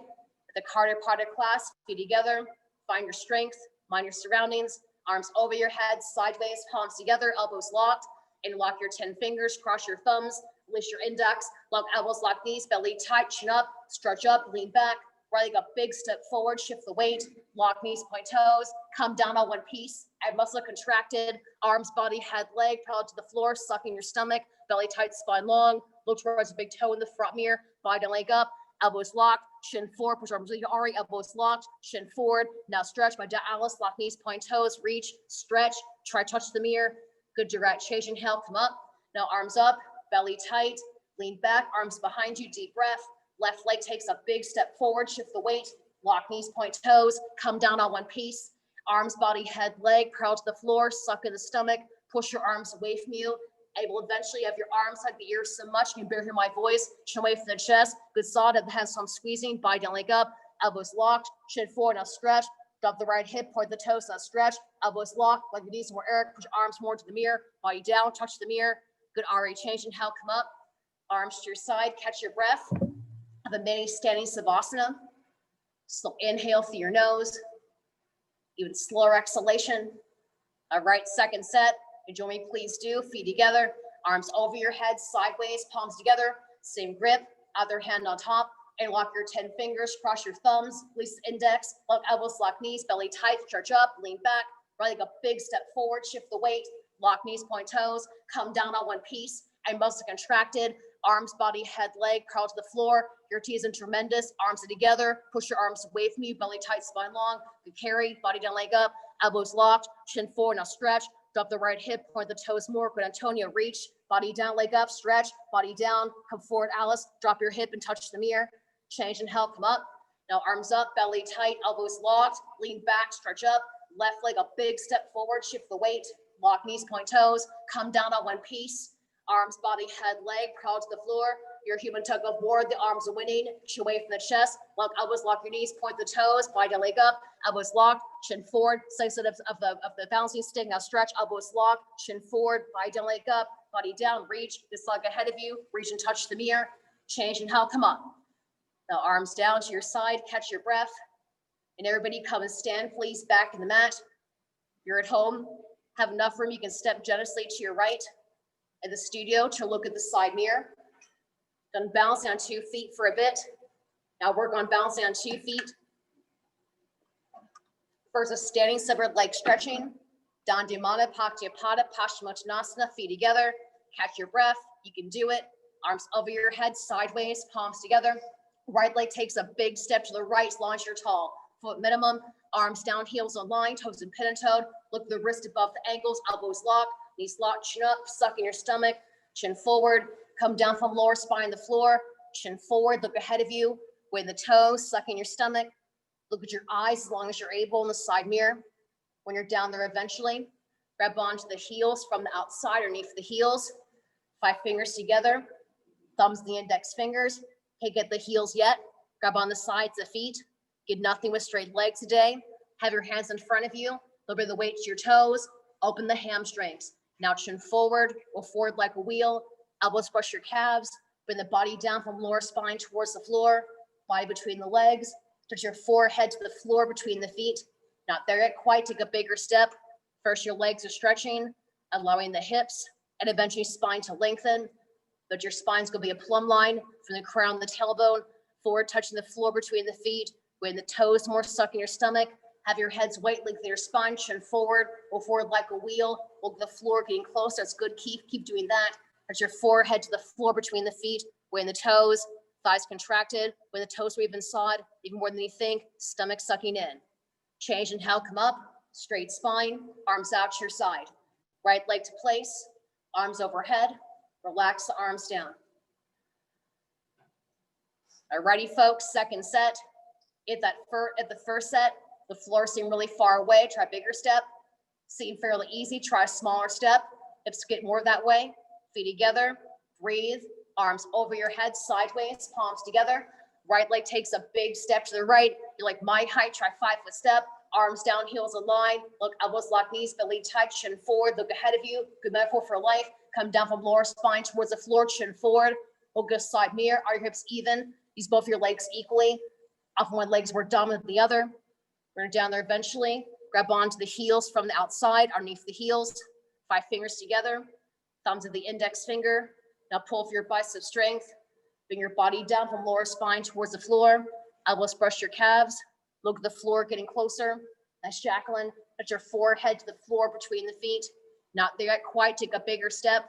The cardio part of class, feet together, find your strength, mind your surroundings, arms over your head, sideways, palms together, elbows locked, and lock your 10 fingers, cross your thumbs, release your index, lock elbows, lock knees, belly tight, chin up, stretch up, lean back, right leg up, big step forward, shift the weight, lock knees, point toes, come down on one piece, add muscle contracted, arms, body, head, leg, parallel to the floor, sucking your stomach, belly tight, spine long, look towards a big toe in the front mirror, body down, leg up, elbows locked, shin forward, push arms already, elbows locked, shin forward. Now stretch by Alice, lock knees, point toes, reach, stretch, try touch the mirror. Good direct change, inhale, come up. Now arms up, belly tight, lean back, arms behind you, deep breath. Left leg takes a big step forward, shift the weight, lock knees, point toes, come down on one piece. Arms, body, head, leg, parallel to the floor, suck in the stomach, push your arms away from you. Able eventually have your arms hug the ears so much you can barely hear my voice. Chin away from the chest. Good solid at the hands, so I'm squeezing. Body down, leg up. Elbows locked. Chin forward. Now stretch. Drop the right hip. Point the toes. Now stretch. Elbows locked. Like your knees more Eric. Push arms more to the mirror. Body down. Touch the mirror. Good RA change. Inhale. Come up. Arms to your side. Catch your breath. Have a mini standing savasana. Slow inhale through your nose. Even slower exhalation. All right. Second set. And join me, please do. Feet together, arms over your head, sideways, palms together, same grip, other hand on top, and lock your 10 fingers, cross your thumbs, release the index, lock elbows, lock knees, belly tight, stretch up, lean back, right leg a big step forward, shift the weight, lock knees, point toes, come down on one piece, and muscle contracted, arms, body, head, leg, curl to the floor, your T is in tremendous, arms are together, push your arms away from you, belly tight, spine long, good carry, body down, leg up, elbows locked, chin forward, now stretch, drop the right hip, point the toes more, good Antonio, reach, body down, leg up, stretch, body down, come forward, Alice, drop your hip and touch the mirror, change, inhale, come up, now arms up, belly tight, elbows locked, lean back, stretch up, left leg a big step forward, shift the weight, lock knees, point toes, come down on one piece, arms, body, head, leg, crawl to the floor, your human tug of war, the arms are winning, chin away from the chest, lock elbows, lock your knees, point the toes, body down, leg up, elbows locked, chin forward, side of the balancing stick, now stretch, elbows locked, chin forward, body down, leg up, body down, reach, this leg ahead of you, reach and touch the mirror, change, inhale, come up. Now arms down to your side, catch your breath, and everybody come and stand, please, back in the mat. You're at home, have enough room, you can step generously to your right, in the studio to look at the side mirror. Done balancing on 2 feet for a bit. Now work on balancing on 2 feet. First, a standing separate leg stretching. Dandiyamana, Paktiapada, Paschimottanasana, feet together. Catch your breath. You can do it. Arms over your head, sideways, palms together. Right leg takes a big step to the right as long as you're tall. Foot minimum, arms down, heels aligned, toes and pin and toed. Look the wrist above the ankles, elbows locked, knees locked, chin up, suck in your stomach, chin forward. Come down from lower spine to the floor, chin forward, look ahead of you, with the toes, suck in your stomach, look at your eyes as long as you're able in the side mirror. When you're down there eventually, grab onto the heels from the outside underneath the heels, 5 fingers together, thumbs the index fingers, can't get the heels yet, grab on the sides of the feet, get nothing with straight legs today, have your hands in front of you, a little bit of the weight to your toes, open the hamstrings. Now chin forward, go forward like a wheel, elbows brush your calves, bring the body down from lower spine towards the floor, body between the legs, touch your forehead to the floor between the feet. Not there yet quite, take a bigger step. First, your legs are stretching, allowing the hips and eventually spine to lengthen, but your spine's gonna be a plumb line from the crown, the tailbone, forward touching the floor between the feet, with the toes more stuck in your stomach. Have your head's weight lengthen your spine, chin forward, go forward like a wheel, look at the floor, getting closer, that's good, keep doing that. Touch your forehead to the floor between the feet, weighing the toes, thighs contracted, when the toes are even sawed, even more than you think, stomach sucking in. Change, inhale, come up, straight spine, arms out to your side. Right leg to place, arms overhead, relax the arms down. Alrighty, folks, second set. At the first set, the floor seemed really far away, try a bigger step. Seemed fairly easy, try a smaller step. Hips get more that way. Feet together, breathe, arms over your head, sideways, palms together. Right leg takes a big step to the right. You're like my height, try 5-foot step. Arms down, heels aligned. Look, elbows lock, knees, belly tight, chin forward. Look ahead of you. Good metaphor for life. Come down from lower spine towards the floor, chin forward. Look at side mirror. Are your hips even? Use both your legs equally. Often one leg's more dominant than the other. Bring it down there eventually. Grab onto the heels from the outside, underneath the heels. 5 fingers together. Thumbs of the index finger. Now pull for your bicep strength. Bring your body down from lower spine towards the floor. Elbows brush your calves. Look at the floor getting closer. Nice, Jacqueline. Let your forehead to the floor between the feet. Not there yet quite. Take a bigger step.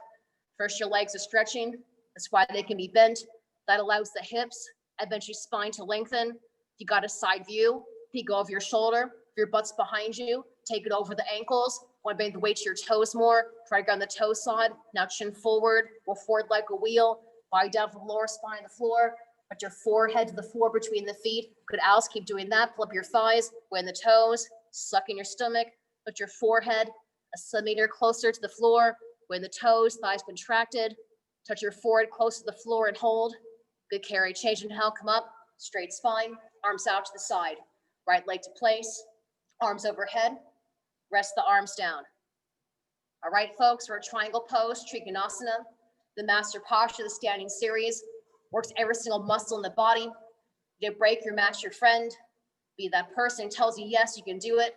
First, your legs are stretching. That's why they can be bent. That allows the hips, eventually spine to lengthen. If you got a side view, peek over your shoulder. If your butt's behind you, take it over the ankles. Want to bring the weight to your toes more. Try to go on the toe side. Now chin forward. Go forward like a wheel. Body down from lower spine to the floor. Put your forehead to the floor between the feet. Good, Alice. Keep doing that. Pull up your thighs. Bend the toes. Suck in your stomach. Put your forehead a centimeter closer to the floor. Bend the toes. Thighs contracted. Touch your forehead close to the floor and hold. Good carry. Change inhale. Come up. Straight spine. Arms out to the side. Right leg to place. Arms overhead. Rest the arms down. All right, folks, we're a triangle pose, Trigonosauna, the master posture of the standing series. Works every single muscle in the body. You break your match your friend. Be that person who tells you, yes, you can do it.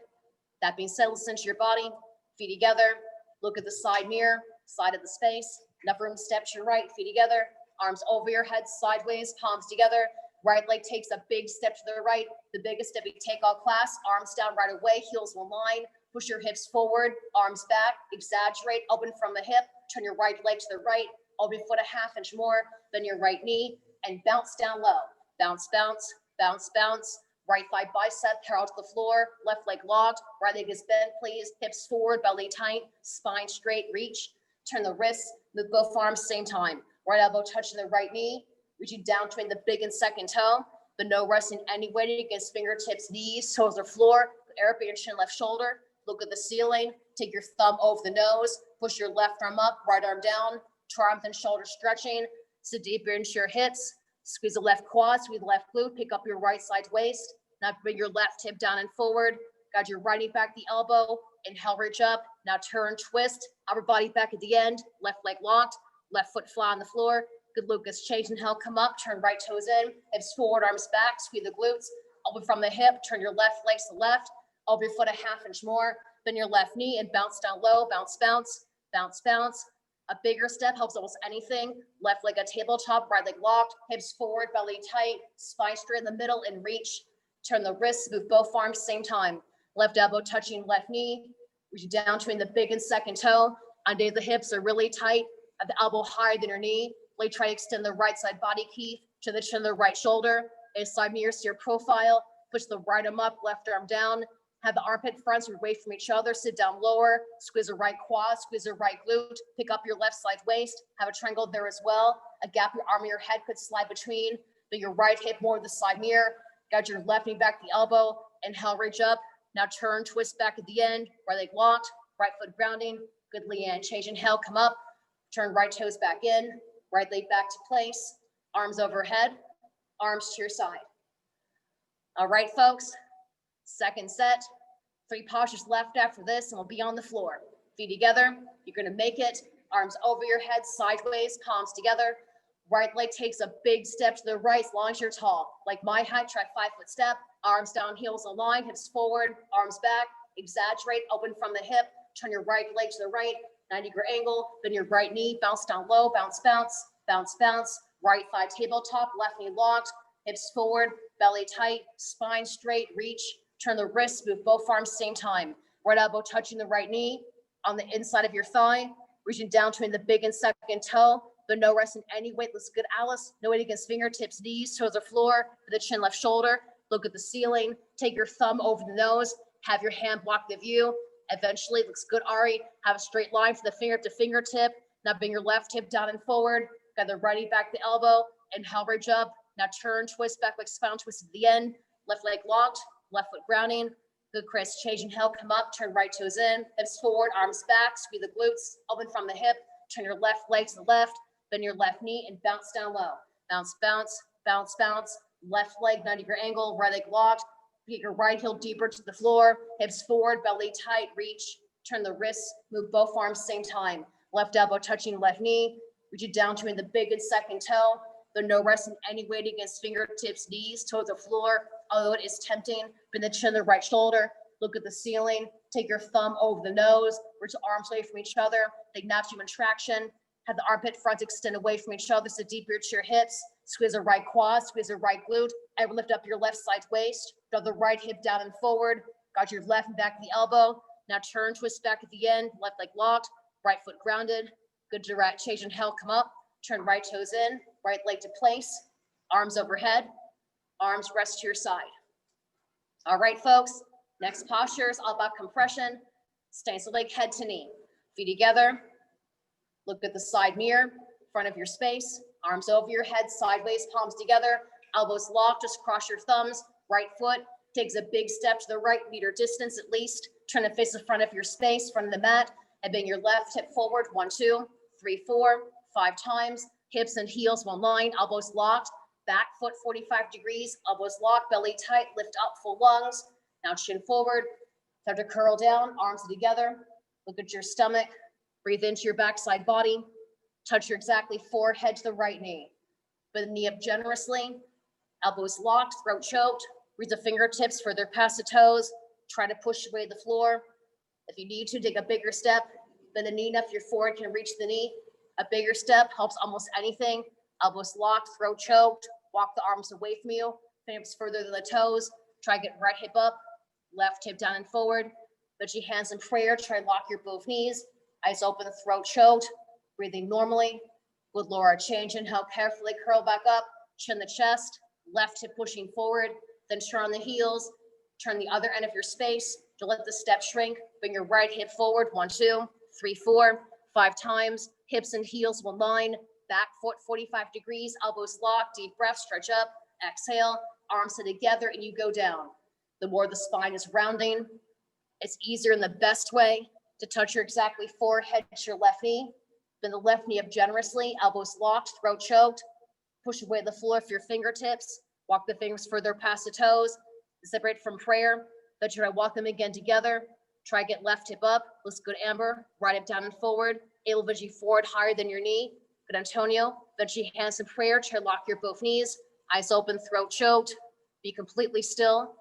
That being said, listen to your body. Feet together. Look at the side mirror, side of the space. Enough room to step to your right, feet together. Arms over your head, sideways, palms together. Right leg takes a big step to the right. The biggest step you take all class. Arms down right away, heels will line. Push your hips forward, arms back. Exaggerate, open from the hip. Turn your right leg to the right. Open your foot a half inch more. Bend your right knee and bounce down low. Bounce, bounce, bounce, bounce. Right thigh bicep, parallel to the floor. Left leg locked. Right leg is bent, please. Hips forward, belly tight. Spine straight, reach. Turn the wrists, move both arms same time. Right elbow touching the right knee. Reaching down between the big and second toe, but no resting any weight against fingertips, knees, toes, or floor. Air up your chin, left shoulder. Look at the ceiling. Take your thumb over the nose. Push your left arm up, right arm down. Triumph and shoulder stretching. Sit deeper into your hips. Squeeze the left quad, squeeze the left glute. Pick up your right side waist. Now bring your left hip down and forward. Guide your right knee back the elbow. Inhale, reach up. Now turn, twist. Upper body back at the end. Left leg locked. Left foot flat on the floor. Good, Lucas. Change inhale, come up, turn right toes in, hips forward, arms back, squeeze the glutes, open from the hip, turn your left leg to the left, open your foot a half inch more, bend your left knee and bounce down low, bounce, bounce, bounce, bounce. A bigger step helps almost anything. Left leg at tabletop, right leg locked, hips forward, belly tight, spine straight in the middle and reach. Turn the wrists, move both arms same time. Left elbow touching left knee, reach down between the big and second toe. Under the hips are really tight, at the elbow higher than your knee. Try to extend the right side body, Keith, to the chin of the right shoulder. And side mirrors to your profile. Push the right arm up, left arm down. Have the armpit fronts away from each other. Sit down lower. Squeeze the right quad, squeeze the right glute. Pick up your left side waist. Have a triangle there as well. A gap your arm and your head could slide between. Bring your right hip more to the side mirror. Guide your left knee back the elbow. Inhale, reach up. Now turn, twist back at the end. Right leg locked. Right foot grounding. Good, Leanne. Change inhale, come up. Turn right toes back in. Right leg back to place, arms overhead, arms to your side. All right, folks, second set, 3 postures left after this, and we'll be on the floor. Feet together, you're gonna make it, arms over your head, sideways, palms together. Right leg takes a big step to the right as long as you're tall. Like my height, try 5-foot step, arms down, heels aligned, hips forward, arms back, exaggerate, open from the hip, turn your right leg to the right, 90-degree angle, bend your right knee, bounce down low, bounce, bounce, bounce, bounce, right thigh tabletop, left knee locked, hips forward, belly tight, spine straight, reach, turn the wrists, move both arms same time. Right elbow touching the right knee, on the inside of your thigh, reaching down between the big and second toe, but no rest in any weight. Looks good, Alice. No weight against fingertips, knees, toes, or floor, the chin, left shoulder. Look at the ceiling, take your thumb over the nose, have your hand block the view. Eventually, looks good, Ari. Have a straight line from the finger to fingertip. Now bring your left hip down and forward. Got the right knee back the elbow. Inhale, reach up. Now turn, twist back like spinal twist at the end. Left leg locked, left foot grounding. Good, Chris. Change inhale, come up, turn right toes in. Hips forward, arms back, squeeze the glutes, open from the hip. Turn your left leg to the left, bend your left knee and bounce down low. Bounce, bounce, bounce, bounce. Left leg, 90-degree angle, right leg locked. Get your right heel deeper to the floor, hips forward, belly tight, reach, turn the wrists, move both arms same time. Left elbow touching left knee, reach it down between the big and second toe, but no resting any weight against fingertips, knees, toes the floor, although it is tempting. Bend the chin, the right shoulder, look at the ceiling, take your thumb over the nose, reach the arms away from each other, take abdomen traction, have the armpit fronts extend away from each other, so deep reach your hips, squeeze the right quad, squeeze the right glute, and lift up your left side waist, draw the right hip down and forward, got your left and back of the elbow, now turn, twist back at the end, left leg locked, right foot grounded, good direct change in hell, come up, turn right toes in, right leg to place, arms overhead, arms rest to your side. All right, folks, next posture is all about compression. Stay so leg head to knee, feet together, look at the side mirror, front of your space, arms over your head, sideways, palms together, elbows locked, just cross your thumbs, right foot takes a big step to the right, meter distance at least, turn to face the front of your space, front of the mat, and bring your left hip forward, 1, 2, 3, 4, 5 times, hips and heels one line, elbows locked, back foot 45 degrees, elbows locked, belly tight, lift up, full lungs, now chin forward, start to curl down, arms together, look at your stomach, breathe into your backside body, touch your exactly forehead to the right knee, bend the knee up generously, elbows locked, throat choked, reach the fingertips further past the toes, try to push away the floor. If you need to, take a bigger step, bend the knee enough your forehead can reach the knee. A bigger step helps almost anything. Elbows locked, throat choked, walk the arms away from you, fingertips further than the toes, try to get right hip up, left hip down and forward, put your hands in prayer, try to lock your both knees, eyes open, throat choked, breathing normally. Good Laura, change, inhale, carefully curl back up, chin the chest, left hip pushing forward, then turn on the heels, turn the other end of your space to let the step shrink, bring your right hip forward, 1, 2, 3, 4, 5 times, hips and heels one line, back foot 45 degrees, elbows locked, deep breath, stretch up, exhale, arms sit together and you go down. The more the spine is rounding, it's easier in the best way to touch your exactly forehead to your left knee, bend the left knee up generously, elbows locked, throat choked, push away the floor for your fingertips, walk the fingers further past the toes, separate from prayer, then try to walk them again together, try to get left hip up, looks good Amber, right hip down and forward, able to veggie forward higher than your knee, good Antonio, veggie hands in prayer, try to lock your both knees, eyes open, throat choked, be completely still.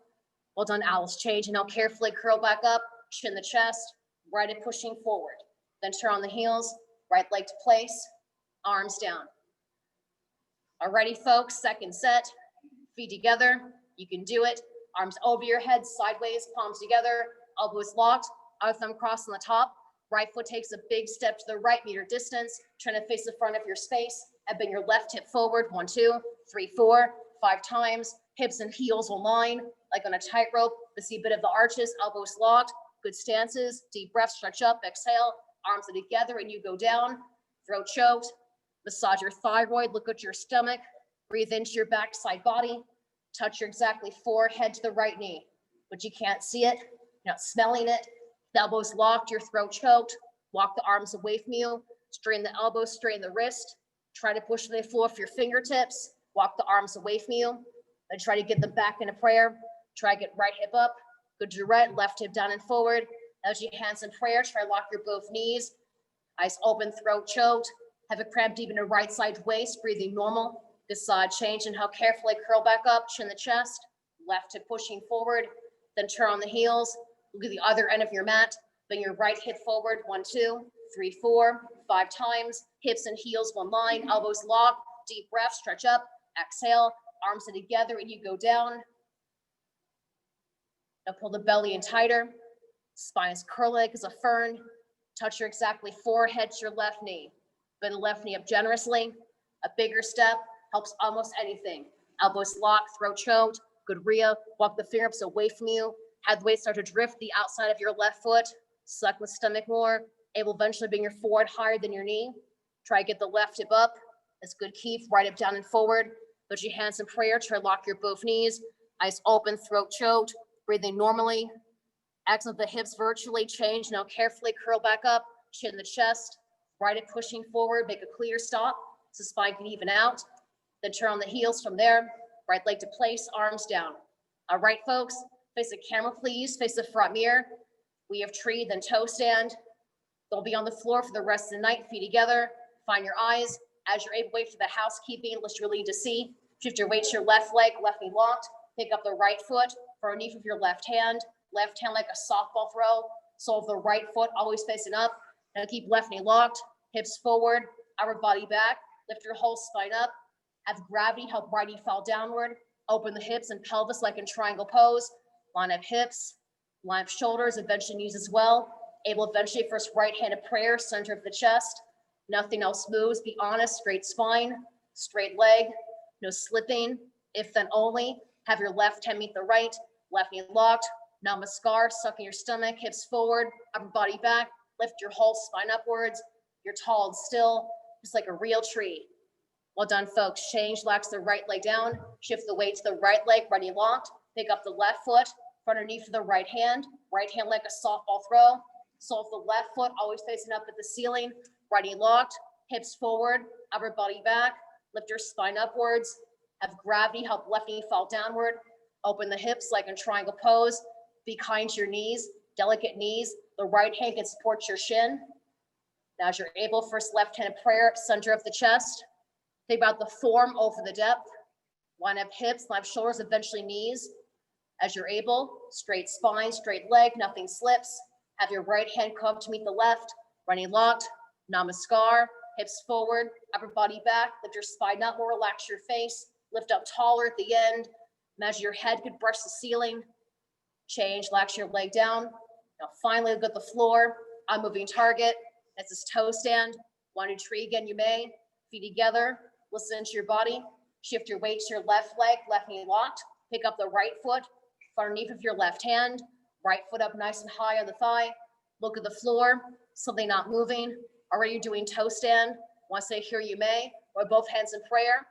Well done, Alice, change, and now carefully curl back up, chin the chest, right hip pushing forward, then turn on the heels, right leg to place, arms down. Alrighty, folks, second set, feet together, you can do it, arms over your head, sideways, palms together, elbows locked, other thumb crossed on the top, right foot takes a big step to the right, meter distance, trying to face the front of your space, and bring your left hip forward, 1, 2, 3, 4, 5 times, hips and heels will line, like on a tightrope, but see a bit of the arches, elbows locked, good stances, deep breath, stretch up, exhale, arms are together and you go down, throat choked, massage your thyroid, look at your stomach, breathe into your backside body, touch your exactly forehead to the right knee, but you can't see it, you're not smelling it, the elbows locked, your throat choked, walk the arms away from you, straighten the elbows, straighten the wrist, try to push the floor for your fingertips, walk the arms away from you, then try to get them back into prayer, try to get right hip up, good direct, left hip down and forward, as your hands in prayer, try to lock your both knees, eyes open, throat choked, have a cramp deep in the right side waist, breathing normal, this side change and how carefully curl back up, chin the chest, left hip pushing forward, then turn on the heels, look at the other end of your mat, bring your right hip forward, 1, 2, 3, 4, 5 times, hips and heels one line, elbows locked, deep breath, stretch up, exhale, arms are together and you go down. Now pull the belly in tighter, spine is curling like as a fern, touch your exactly forehead to your left knee, bend the left knee up generously, a bigger step, helps almost anything. Elbows locked, throat choked, good Rhea, walk the fingertips away from you, have the weight start to drift the outside of your left foot, suck the stomach more, able to eventually bring your forehead higher than your knee, try to get the left hip up, that's good keep, right hip down and forward, put your hands in prayer, try to lock your both knees, eyes open, throat choked, breathing normally, accent the hips virtually change, now carefully curl back up, chin the chest, right hip pushing forward, make a clear stop, so spine can even out, then turn on the heels from there, right leg to place, arms down. All right, folks, face the camera, please, face the front mirror. We have tree, then toe stand. They'll be on the floor for the rest of the night, feet together, find your eyes, As you're able, wait for the housekeeping, list your lead to C. Shift your weight to your left leg, left knee locked. Pick up the right foot, front knee with your left hand like a softball throw. Sole of the right foot always facing up. Now keep left knee locked, hips forward, upper body back. Lift your whole spine up. Have gravity help right knee fall downward. Open the hips and pelvis like in triangle pose. Line up hips, line up shoulders, eventually knees as well. Able eventually first right-handed prayer, center of the chest. Nothing else moves. Be honest, straight spine, straight leg, no slipping. If then only, have your left hand meet the right, left knee locked. Namaskar, sucking your stomach, hips forward, upper body back. Lift your whole spine upwards. You're tall and still, just like a real tree. Well done, folks. Change, relax the right leg down. Shift the weight to the right leg, right knee locked. Pick up the left foot, front knee for the right hand like a softball throw. Sole of the left foot always facing up at the ceiling. Right knee locked, hips forward, upper body back. Lift your spine upwards. Have gravity help left knee fall downward. Open the hips like in triangle pose. Be kind to your knees, delicate knees. The right hand can support your shin. Now as you're able, first left-handed prayer, center of the chest. Think about the form over the depth. Line up hips, line up shoulders, eventually knees. As you're able, straight spine, straight leg, nothing slips. Have your right hand come up to meet the left, right knee locked. Namaskar, hips forward, upper body back. Lift your spine up more, relax your face. Lift up taller at the end. Imagine your head could brush the ceiling. Change, relax your leg down. Now finally look at the floor. I'm moving target. That's this toe stand. Want to tree again, you may. Feet together, listen to your body. Shift your weight to your left leg, left knee locked. Pick up the right foot, front knee with your left hand. Right foot up nice and high on the thigh. Look at the floor, something not moving. Already you're doing toe stand. Want to say here you may, or both hands in prayer.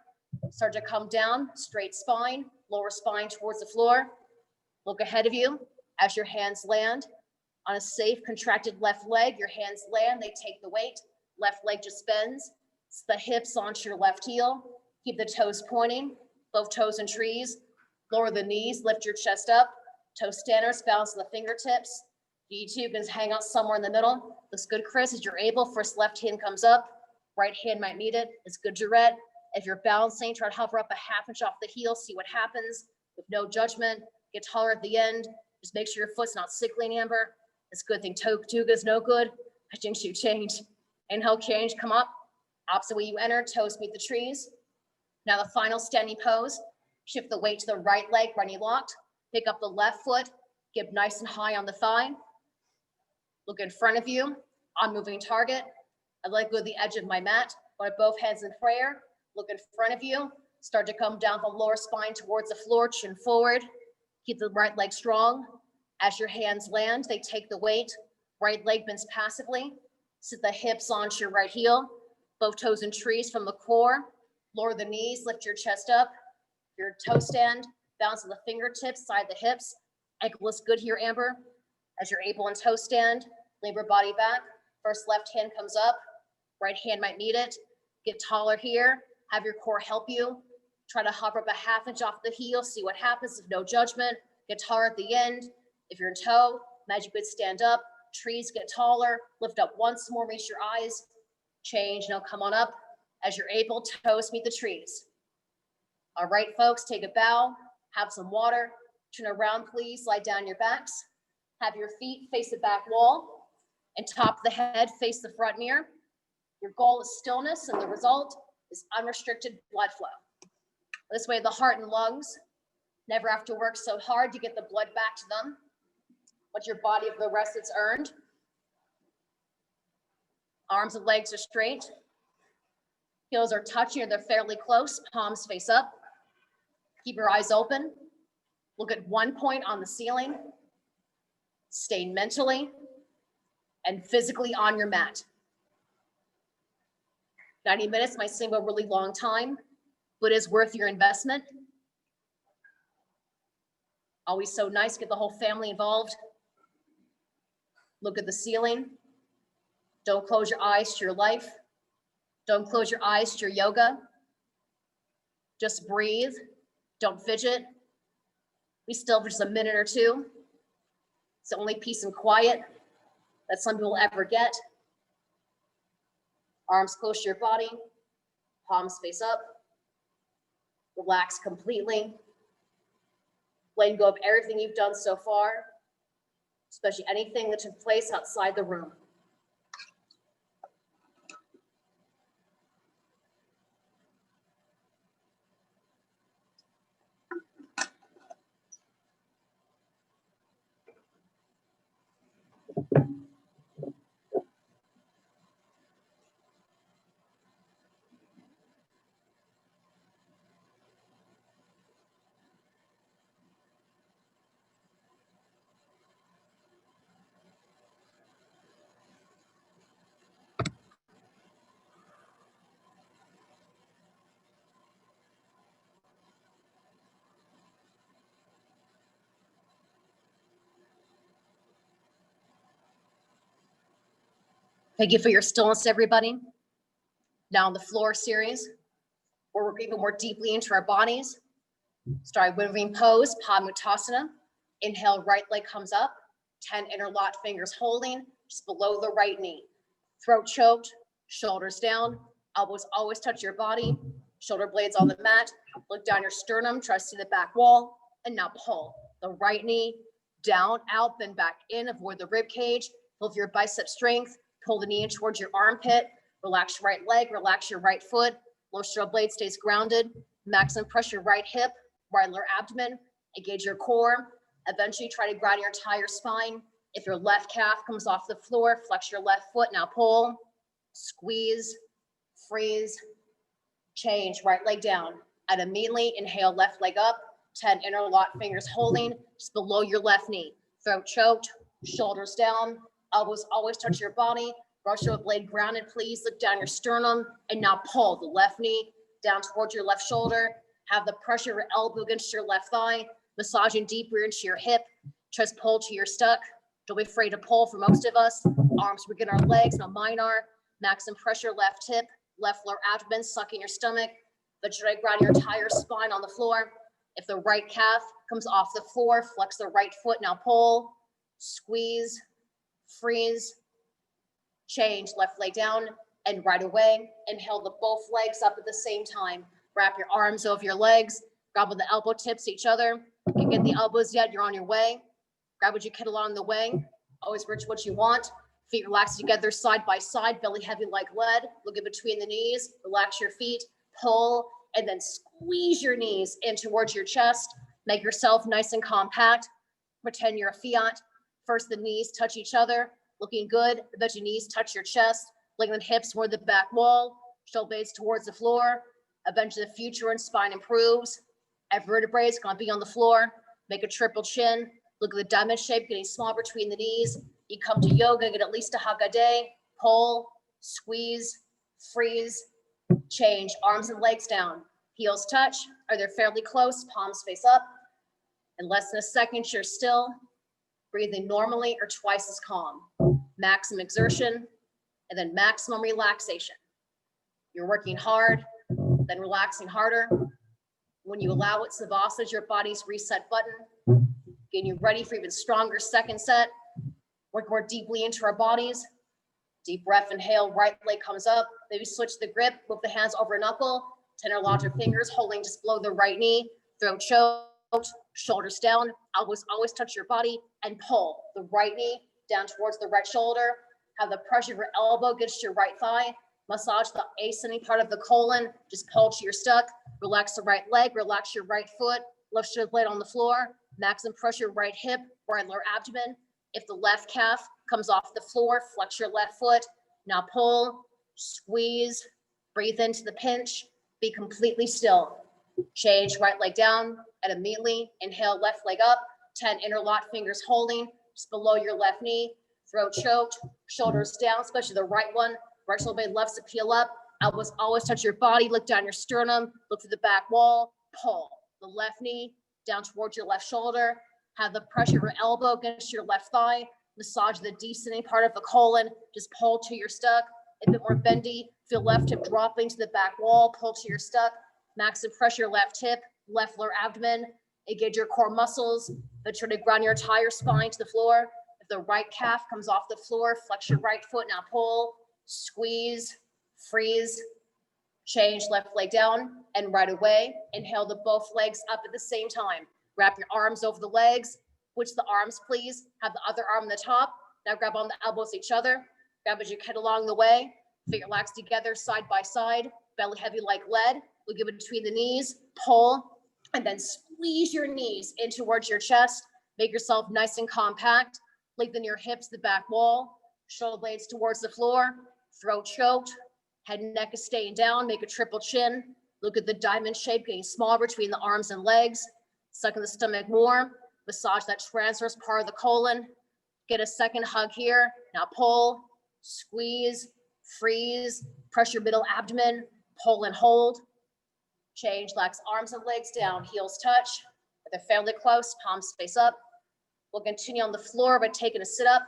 Start to come down, straight spine, lower spine towards the floor. Look ahead of you as your hands land. On a safe, contracted left leg, your hands land, they take the weight. Left leg just bends. It's the hips onto your left heel. Keep the toes pointing, both toes in trees. Lower the knees, lift your chest up. Toe standers, balance the fingertips. You two can hang out somewhere in the middle. Looks good, Chris, as you're able. First left hand comes up. Right hand might meet it. It's good, Jarrett. If you're balancing, try to hover up a half inch off the heel, see what happens. With no judgment, get taller at the end. Just make sure your foot's not sickling, Amber. It's a good thing toe good is no good. I think you change. Inhale, change, come up. Opposite way you enter, toes meet the trees. Now the final standing pose. Shift the weight to the right leg, right knee locked. Pick up the left foot, get nice and high on the thigh. Look in front of you. I'm moving target. I'd like to go to the edge of my mat. Put both hands in prayer. Look in front of you. Start to come down from lower spine towards the floor, chin forward. Keep the right leg strong. As your hands land, they take the weight. Right leg bends passively. Sit the hips onto your right heel. Both toes in trees from the core. Lower the knees, lift your chest up. Your toe stand, bounce on the fingertips, side the hips. Ankle looks good here, Amber. As you're able in toe stand, labor body back. First left hand comes up. Right hand might meet it. Get taller here. Have your core help you. Try to hover up a half inch off the heel, see what happens. If no judgment, get taller at the end. If you're in toe, imagine you could stand up. Trees get taller. Lift up once more, reach your eyes. Change, now come on up. As you're able, toes meet the trees. All right, folks, take a bow. Have some water. Turn around, please. Lie down your backs. Have your feet face the back wall. And top of the head, face the front mirror. Your goal is stillness, and the result is unrestricted blood flow. This way, the heart and lungs never have to work so hard to get the blood back to them. Let your body have the rest it's earned. Arms and legs are straight. Heels are touching or they're fairly close. Palms face up. Keep your eyes open. Look at one point on the ceiling. Stay mentally and physically on your mat. 90 minutes might seem a really long time, but is worth your investment. Always so nice, get the whole family involved. Look at the ceiling. Don't close your eyes to your life. Don't close your eyes to your yoga. Just breathe. Don't fidget. We still have just a minute or two. It's the only peace and quiet that some people ever get. Arms close to your body. palms face up. Relax completely. Letting go of everything you've done so far, especially anything that took place outside the room. Thank you for your stillness, everybody. Now on the floor series, where we're even more deeply into our bodies. Start moving pose, Padmutasana. Inhale, right leg comes up. 10 interlocked fingers holding just below the right knee. Throat choked, shoulders down, elbows always touch your body. Shoulder blades on the mat. Look down your sternum, try to see the back wall. And now pull the right knee down, out, then back in. Avoid the rib cage. Pull for your bicep strength. Pull the knee in towards your armpit. Relax your right leg, relax your right foot. Lower shoulder blade stays grounded. Maximum pressure right hip, right lower abdomen. Engage your core. Eventually try to ground your entire spine. If your left calf comes off the floor, flex your left foot. Now pull, squeeze, freeze, change, right leg down. And immediately inhale, left leg up. 10 interlocked fingers holding just below your left knee. Throat choked, shoulders down, elbows always touch your body. Brush your blade grounded, please. Look down your sternum and now pull the left knee down towards your left shoulder. Have the pressure of your elbow against your left thigh, massaging deeper into your hip. Chest pull to your stuck. Don't be afraid to pull for most of us. Arms begin our legs, now mine are. Maximum pressure, left hip, left lower abdomen, sucking your stomach. But try to ground your entire spine on the floor. If the right calf comes off the floor, flex the right foot, now pull, squeeze, freeze, change, left leg down, and right away, inhale the both legs up at the same time. Wrap your arms over your legs, grab with the elbow tips to each other. You can get the elbows yet, you're on your way. Grab what you can along the way. Always reach what you want. Feet relaxed together side by side, belly heavy like lead. Look in between the knees, relax your feet, pull, and then squeeze your knees in towards your chest. Make yourself nice and compact. Pretend you're a Fiat. First, the knees touch each other, looking good. Then your knees touch your chest. Lengthen hips toward the back wall. Shoulder blades towards the floor. Eventually, the future and spine improves. Every vertebrae is going to be on the floor. Make a triple chin. Look at the diamond shape, getting small between the knees. You come to yoga, get at least a hug a day. Pull, squeeze, freeze, change. Arms and legs down. Heels touch. Are they fairly close? Palms face up. In less than a second, you're still. Breathing normally or twice as calm. Maximum exertion and then maximum relaxation. You're working hard, then relaxing harder. When you allow it, Savasana is your body's reset button. Getting you ready for even stronger second set. Work more deeply into our bodies. Deep breath, inhale, right leg comes up. Maybe switch the grip, move the hands over knuckle. Interlock your fingers, holding just below the right knee. Throat choked, shoulders down. Elbows always touch your body. And pull the right knee down towards the right shoulder. Have the pressure of your elbow against your right thigh. Massage the ascending part of the colon. Just pull to your stuck. Relax the right leg, relax your right foot. Left shoulder blade on the floor. Maximum pressure, right hip, right lower abdomen. If the left calf comes off the floor, flex your left foot. Now pull, squeeze, breathe into the pinch. Be completely still. Change right leg down and immediately inhale left leg up. 10 interlocked fingers holding just below your left knee. Throat choked, shoulders down, especially the right one. Right shoulder blade left to peel up. Elbows always touch your body. Look down your sternum. Look to the back wall. Pull the left knee down towards your left shoulder. Have the pressure of your elbow against your left thigh. Massage the descending part of the colon. Just pull to your stuck. A bit more bendy. Feel left hip dropping to the back wall. Pull to your stuck. Maximum pressure left hip, left lower abdomen. Engage your core muscles. But try to ground your entire spine to the floor. If the right calf comes off the floor, flex your right foot. Now pull, squeeze, freeze, Change left leg down and right away. Inhale the both legs up at the same time. Wrap your arms over the legs. Switch the arms, please. Have the other arm on the top. Now grab on the elbows each other. Grab as you can along the way. Feet relaxed together, side by side. Belly heavy like lead. We'll give it between the knees. Pull, and then squeeze your knees in towards your chest. Make yourself nice and compact. Lengthen your hips, the back wall. Shoulder blades towards the floor. Throat choked. Head and neck is staying down. Make a triple chin. Look at the diamond shape getting smaller between the arms and legs. Suck in the stomach more. Massage that transverse part of the colon. Get a second hug here. Now pull, squeeze, freeze, press your middle abdomen, pull and hold. Change, relax arms and legs down, heels touch. If they're fairly close, palms face up. We'll continue on the floor by taking a sit up.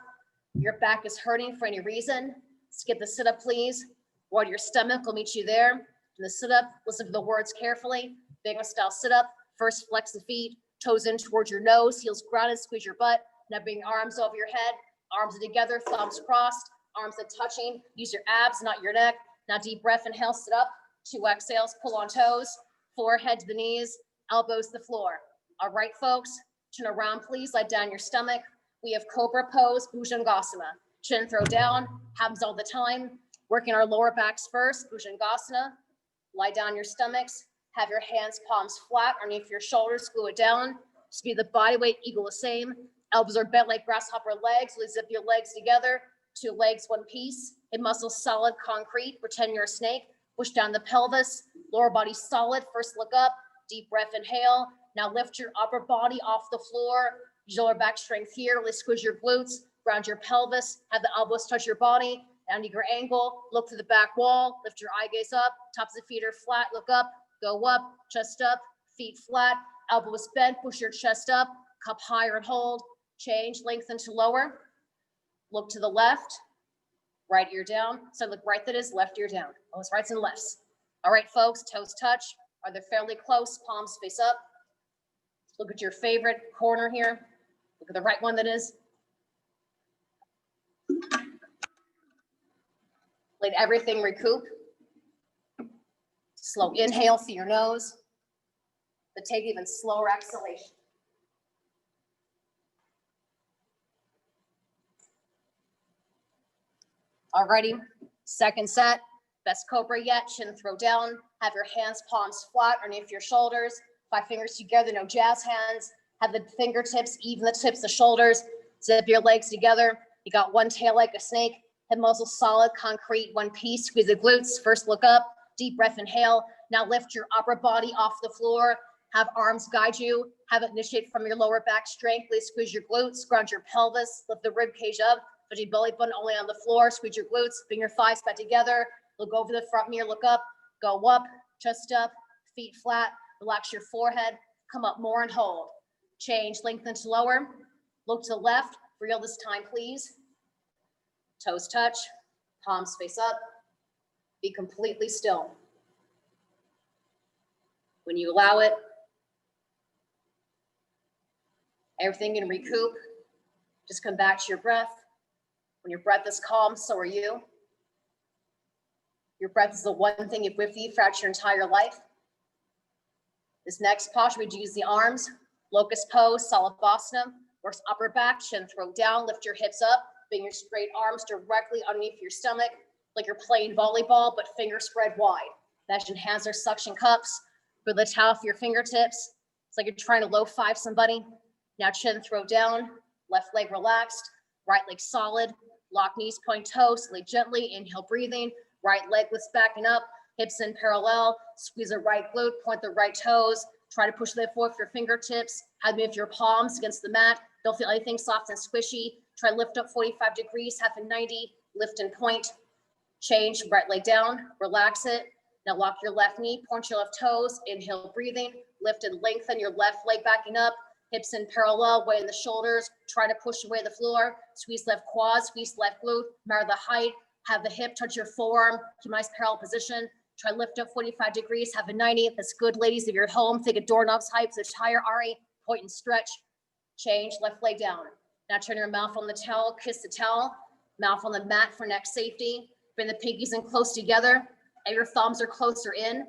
Your back is hurting for any reason. Skip the sit up, please. Ward your stomach will meet you there. In the sit up, listen to the words carefully. Bikram style sit up. First, flex the feet, toes in towards your nose, heels grounded, squeeze your butt. Now bring your arms over your head, arms together, thumbs crossed, arms are touching. Use your abs, not your neck. Now deep breath, inhale, sit up. 2 exhales, pull on toes, forehead to the knees, elbows to the floor. All right, folks, turn around, please. Lie down your stomach. We have Cobra Pose, Bhujangasana. Chin throw down, happens all the time. Working our lower backs first, Bhujangasana. Lie down your stomachs. Have your hands, palms flat underneath your shoulders, glue it down. Speed the body weight equal the same. Elbows are bent like grasshopper legs. Let's zip your legs together. 2 legs, 1 piece. Hip muscles solid, concrete. Pretend you're a snake. Push down the pelvis. Lower body solid. First look up. Deep breath, inhale. Now lift your upper body off the floor. Use lower back strength here. Really squeeze your glutes. Ground your pelvis. Have the elbows touch your body. Down to your ankle. Look to the back wall. Lift your eye gaze up. Tops of the feet are flat. Look up. Go up, chest up, feet flat, elbows bent, push your chest up, cup higher and hold, change, lengthen to lower, look to the left, right ear down, so look right that is, left ear down, almost rights and lefts. All right, folks, toes touch, are they fairly close, palms face up, look at your favorite corner here, look at the right one that is. Let everything recoup. Slow inhale through your nose, but take even slower exhalation. Alrighty, second set, best Cobra yet, chin throw down, have your hands, palms flat underneath your shoulders, 5 fingers together, no jazz hands, have the fingertips, even the tips of shoulders, zip your legs together, you got 1 tail like a snake, head muscles solid, concrete, 1 piece, squeeze the glutes, first look up, deep breath, inhale. Now lift your upper body off the floor. Have arms guide you. Have it initiate from your lower back strength. Please squeeze your glutes, ground your pelvis, lift the rib cage up. Put your belly button only on the floor. Squeeze your glutes, bring your thighs back together. Look over the front mirror, look up, go up, chest up, feet flat. Relax your forehead. Come up more and hold. Change, lengthen to lower. Look to the left. Real this time, please. Toes touch, palms face up. Be completely still. When you allow it, everything can recoup. Just come back to your breath. When your breath is calm, so are you. Your breath is the one thing you've with you throughout your entire life. This next posture, we use the arms. Locust Pose, Salabhasana. Works upper back, chin throw down, lift your hips up. Bring your straight arms directly underneath your stomach, like you're playing volleyball, but fingers spread wide. Imagine hands are suction cups. Put the towel for your fingertips. It's like you're trying to low 5 somebody. Now chin throw down, left leg relaxed, right leg solid. Lock knees, point toes, lay gently. Inhale, breathing. Right leg lifts backing up, hips in parallel. Squeeze the right glute, point the right toes. Try to push the forward with your fingertips. Have move your palms against the mat. Don't feel anything soft and squishy. Try to lift up 45 degrees, half a 90. Lift and point. Change, right leg down, relax it. Now lock your left knee, point your left toes, inhale, breathing, lift and lengthen your left leg backing up, hips in parallel, weight in the shoulders, try to push away the floor, squeeze left quad, squeeze left glute, measure the height, have the hip touch your forearm, keep a nice parallel position, try to lift up 45 degrees, have a 90, that's good, ladies, if you're at home, think a doorknob's height, so higher, Ari, point and stretch, change, left leg down. Now turn your mouth on the towel, kiss the towel, mouth on the mat for neck safety, bring the pinkies in close together, and your thumbs are closer in.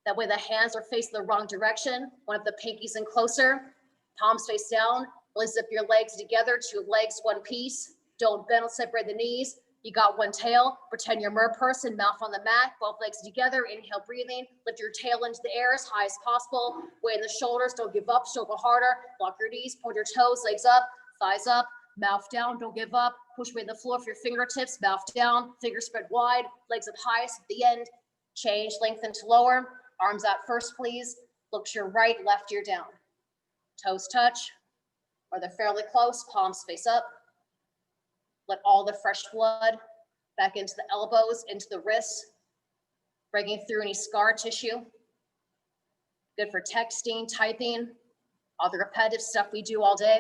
That way the hands are facing the wrong direction. One of the pinkies in closer, palms face down. Really zip your legs together, 2 legs, 1 piece. Don't bend, separate the knees. You got 1 tail. Pretend you're mer person, mouth on the mat, both legs together. Inhale, breathing. Lift your tail into the air as high as possible. Weight in the shoulders, don't give up, struggle harder. Lock your knees, point your toes, legs up, thighs up, mouth down, don't give up. Push weight in the floor for your fingertips, mouth down, fingers spread wide, legs up highest at the end. Change, lengthen to lower. Arms out first, please. Look to your right, left ear down. Toes touch, or they're fairly close, palms face up. Let all the fresh blood back into the elbows, into the wrists, breaking through any scar tissue. Good for texting, typing, all the repetitive stuff we do all day.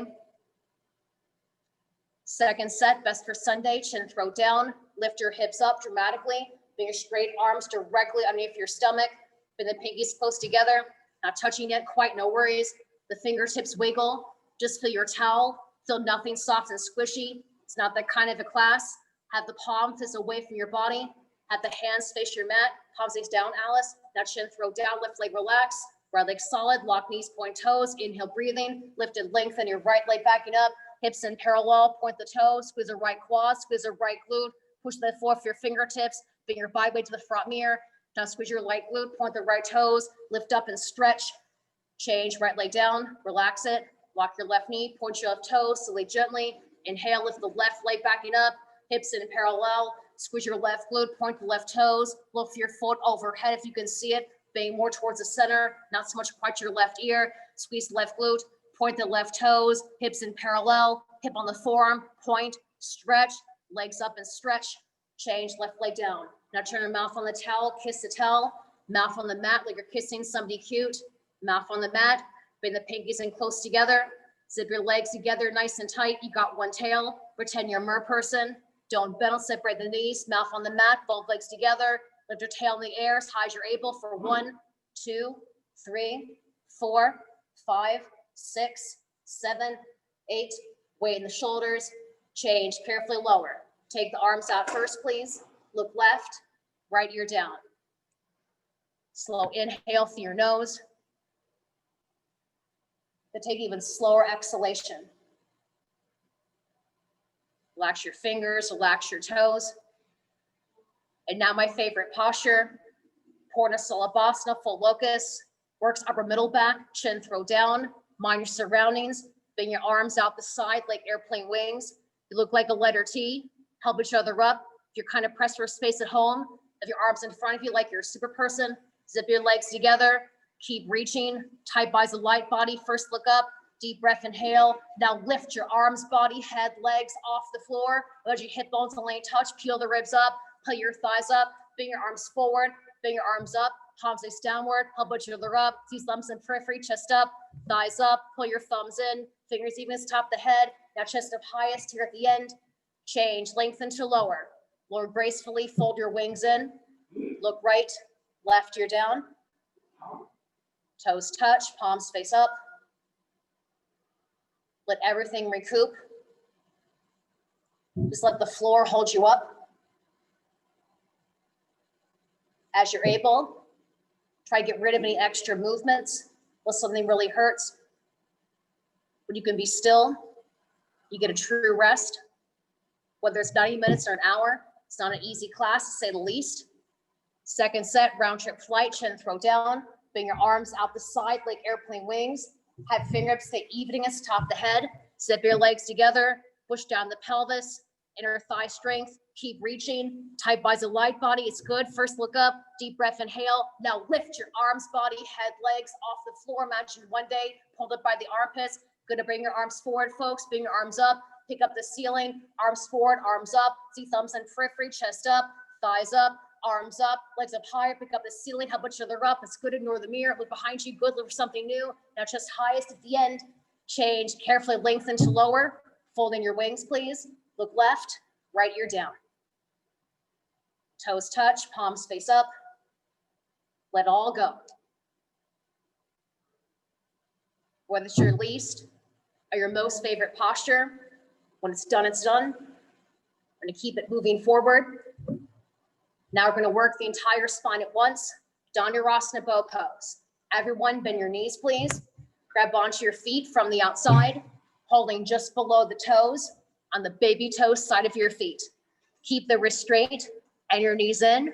Second set, best for Sunday, chin throw down, lift your hips up dramatically, bring your straight arms directly underneath your stomach, bring the pinkies close together, not touching yet quite, no worries. The fingertips wiggle, just feel your towel, feel nothing soft and squishy. It's not that kind of a class. Have the palm fist away from your body, have the hands face your mat, palms face down, Alice. Now chin throw down, left leg relax, right leg solid, lock knees, point toes, inhale, breathing, lifted, lengthen your right leg backing up, hips in parallel, point the toes, squeeze the right quad, squeeze the right glute, push the floor with your fingertips, bring your body weight to the front mirror. Now squeeze your right glute, point the right toes, lift up and stretch. Change, right leg down, relax it, lock your left knee, point your left toes, slowly, gently. Inhale, lift the left leg backing up, hips in parallel, squeeze your left glute, point the left toes, lift your foot overhead if you can see it, bang more towards the center, not so much quite your left ear, squeeze the left glute, point the left toes, hips in parallel, hip on the forearm, point, stretch, legs up and stretch, change, left leg down. Now turn your mouth on the towel, kiss the towel, mouth on the mat like you're kissing somebody cute, mouth on the mat, bring the pinkies in close together, zip your legs together nice and tight. You got 1 tail, pretend you're a mer person. Don't bend, separate the knees, mouth on the mat, both legs together. Lift your tail in the air as high as you're able for 1, 2, 3, 4, 5, 6, 7, 8. Weight in the shoulders, change, carefully lower. Take the arms out first, please. Look left, right ear down. Slow inhale through your nose. Then take even slower exhalation. Relax your fingers, relax your toes. And now my favorite posture, Tortoise, full locust. Works upper middle back, chin throw down, mind your surroundings, bring your arms out the side like airplane wings. You look like a letter T, help each other up. If you're kind of pressed for space at home, if your arms in front of you like you're a super person, zip your legs together, keep reaching, tight by the light body, first look up, deep breath, inhale. Now lift your arms, body, head, legs off the floor. Let your hip bones and leg touch, peel the ribs up, pull your thighs up, bring your arms forward, bring your arms up, palms face downward, help each other up, see thumbs in periphery, chest up, thighs up, pull your thumbs in, fingers even as top the head, now chest up highest here at the end, change, lengthen to lower, lower gracefully, fold your wings in, look right, left ear down, toes touch, palms face up, let everything recoup, just let the floor hold you up. As you're able, try to get rid of any extra movements unless something really hurts. When you can be still, you get a true rest. Whether it's 90 minutes or an hour, it's not an easy class to say the least. Second set, round trip flight, chin throw down, bring your arms out the side like airplane wings. Have fingertips stay evening as top the head. Zip your legs together, push down the pelvis, inner thigh strength, keep reaching, tight by the light body, it's good. First look up, deep breath, inhale. Now lift your arms, body, head, legs off the floor. Imagine one day, pulled up by the armpits. Good to bring your arms forward, folks. Bring your arms up, pick up the ceiling, arms forward, arms up. See thumbs in periphery, chest up, thighs up, arms up, legs up higher, pick up the ceiling, help each other up. It's good, ignore the mirror, look behind you, good, look for something new. Now chest highest at the end, change, carefully lengthen to lower, folding your wings, please. Look left, right ear down. Toes touch, palms face up. Let all go. Whether it's your least or your most favorite posture, when it's done, it's done. We're gonna keep it moving forward. Now we're gonna work the entire spine at once. Dhanurasana bow pose. Everyone bend your knees, please. Grab onto your feet from the outside, holding just below the toes on the baby toe side of your feet. Keep the wrist straight and your knees in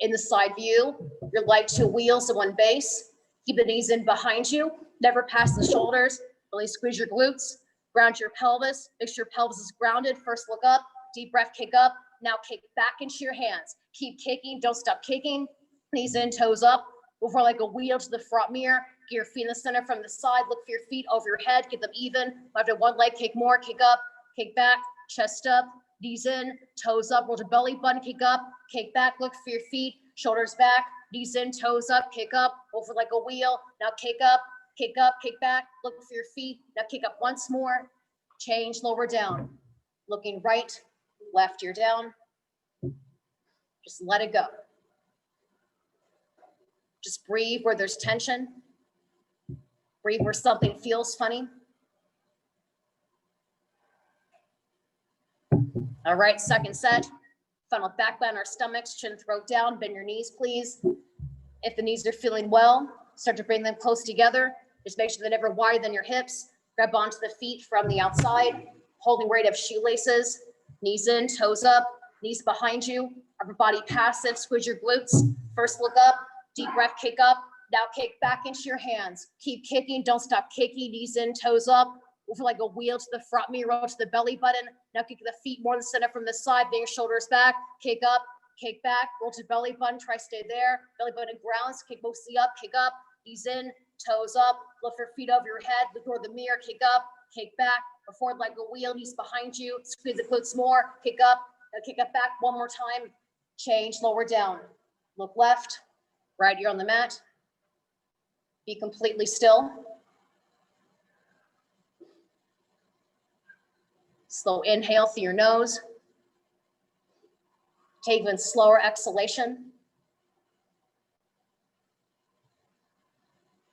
the side view. Your leg to wheels to one base. Keep the knees in behind you. Never pass the shoulders. Really squeeze your glutes. Ground your pelvis. Make sure your pelvis is grounded. First look up. Deep breath, kick up. Now kick back into your hands. Keep kicking. Don't stop kicking. Knees in, toes up. Move forward like a wheel to the front mirror. Get your feet in the center from the side. Look for your feet over your head. Get them even. After one leg, kick more. Kick up. Kick back. Chest up. Knees in. Toes up. Roll your belly button. Kick up. Kick back. Look for your feet. Shoulders back. Knees in. Toes up. Kick up. Over like a wheel. Now kick up. Kick up. Kick back. Look for your feet. Now kick up once more. Change. Lower down. Looking right. Left. You're down. Just let it go. Just breathe where there's tension. Breathe where something feels funny. All right, second set. Funnel back bend our stomachs, chin, throat down. Bend your knees, please. If the knees are feeling well, start to bring them close together. Just make sure they're never wider than your hips. Grab onto the feet from the outside, holding right of shoelaces. Knees in, toes up, knees behind you. Upper body passive, squeeze your glutes. First look up. Deep breath, kick up. Now kick back into your hands. Keep kicking, don't stop kicking. Knees in, toes up. Move like a wheel to the front mirror, to the belly button. Now kick the feet more in the center from the side, bring your shoulders back. Kick up, kick back, roll to belly button, try stay there. Belly button grounds, kick mostly up, kick up. Knees in, toes up. Lift your feet over your head, look toward the mirror, kick up, kick back. Or forward like a wheel, knees behind you. Squeeze the glutes more, kick up. Now kick up back one more time. Change, lower down. Look left. Right ear on the mat. Be completely still. Slow inhale through your nose. Take even slower exhalation.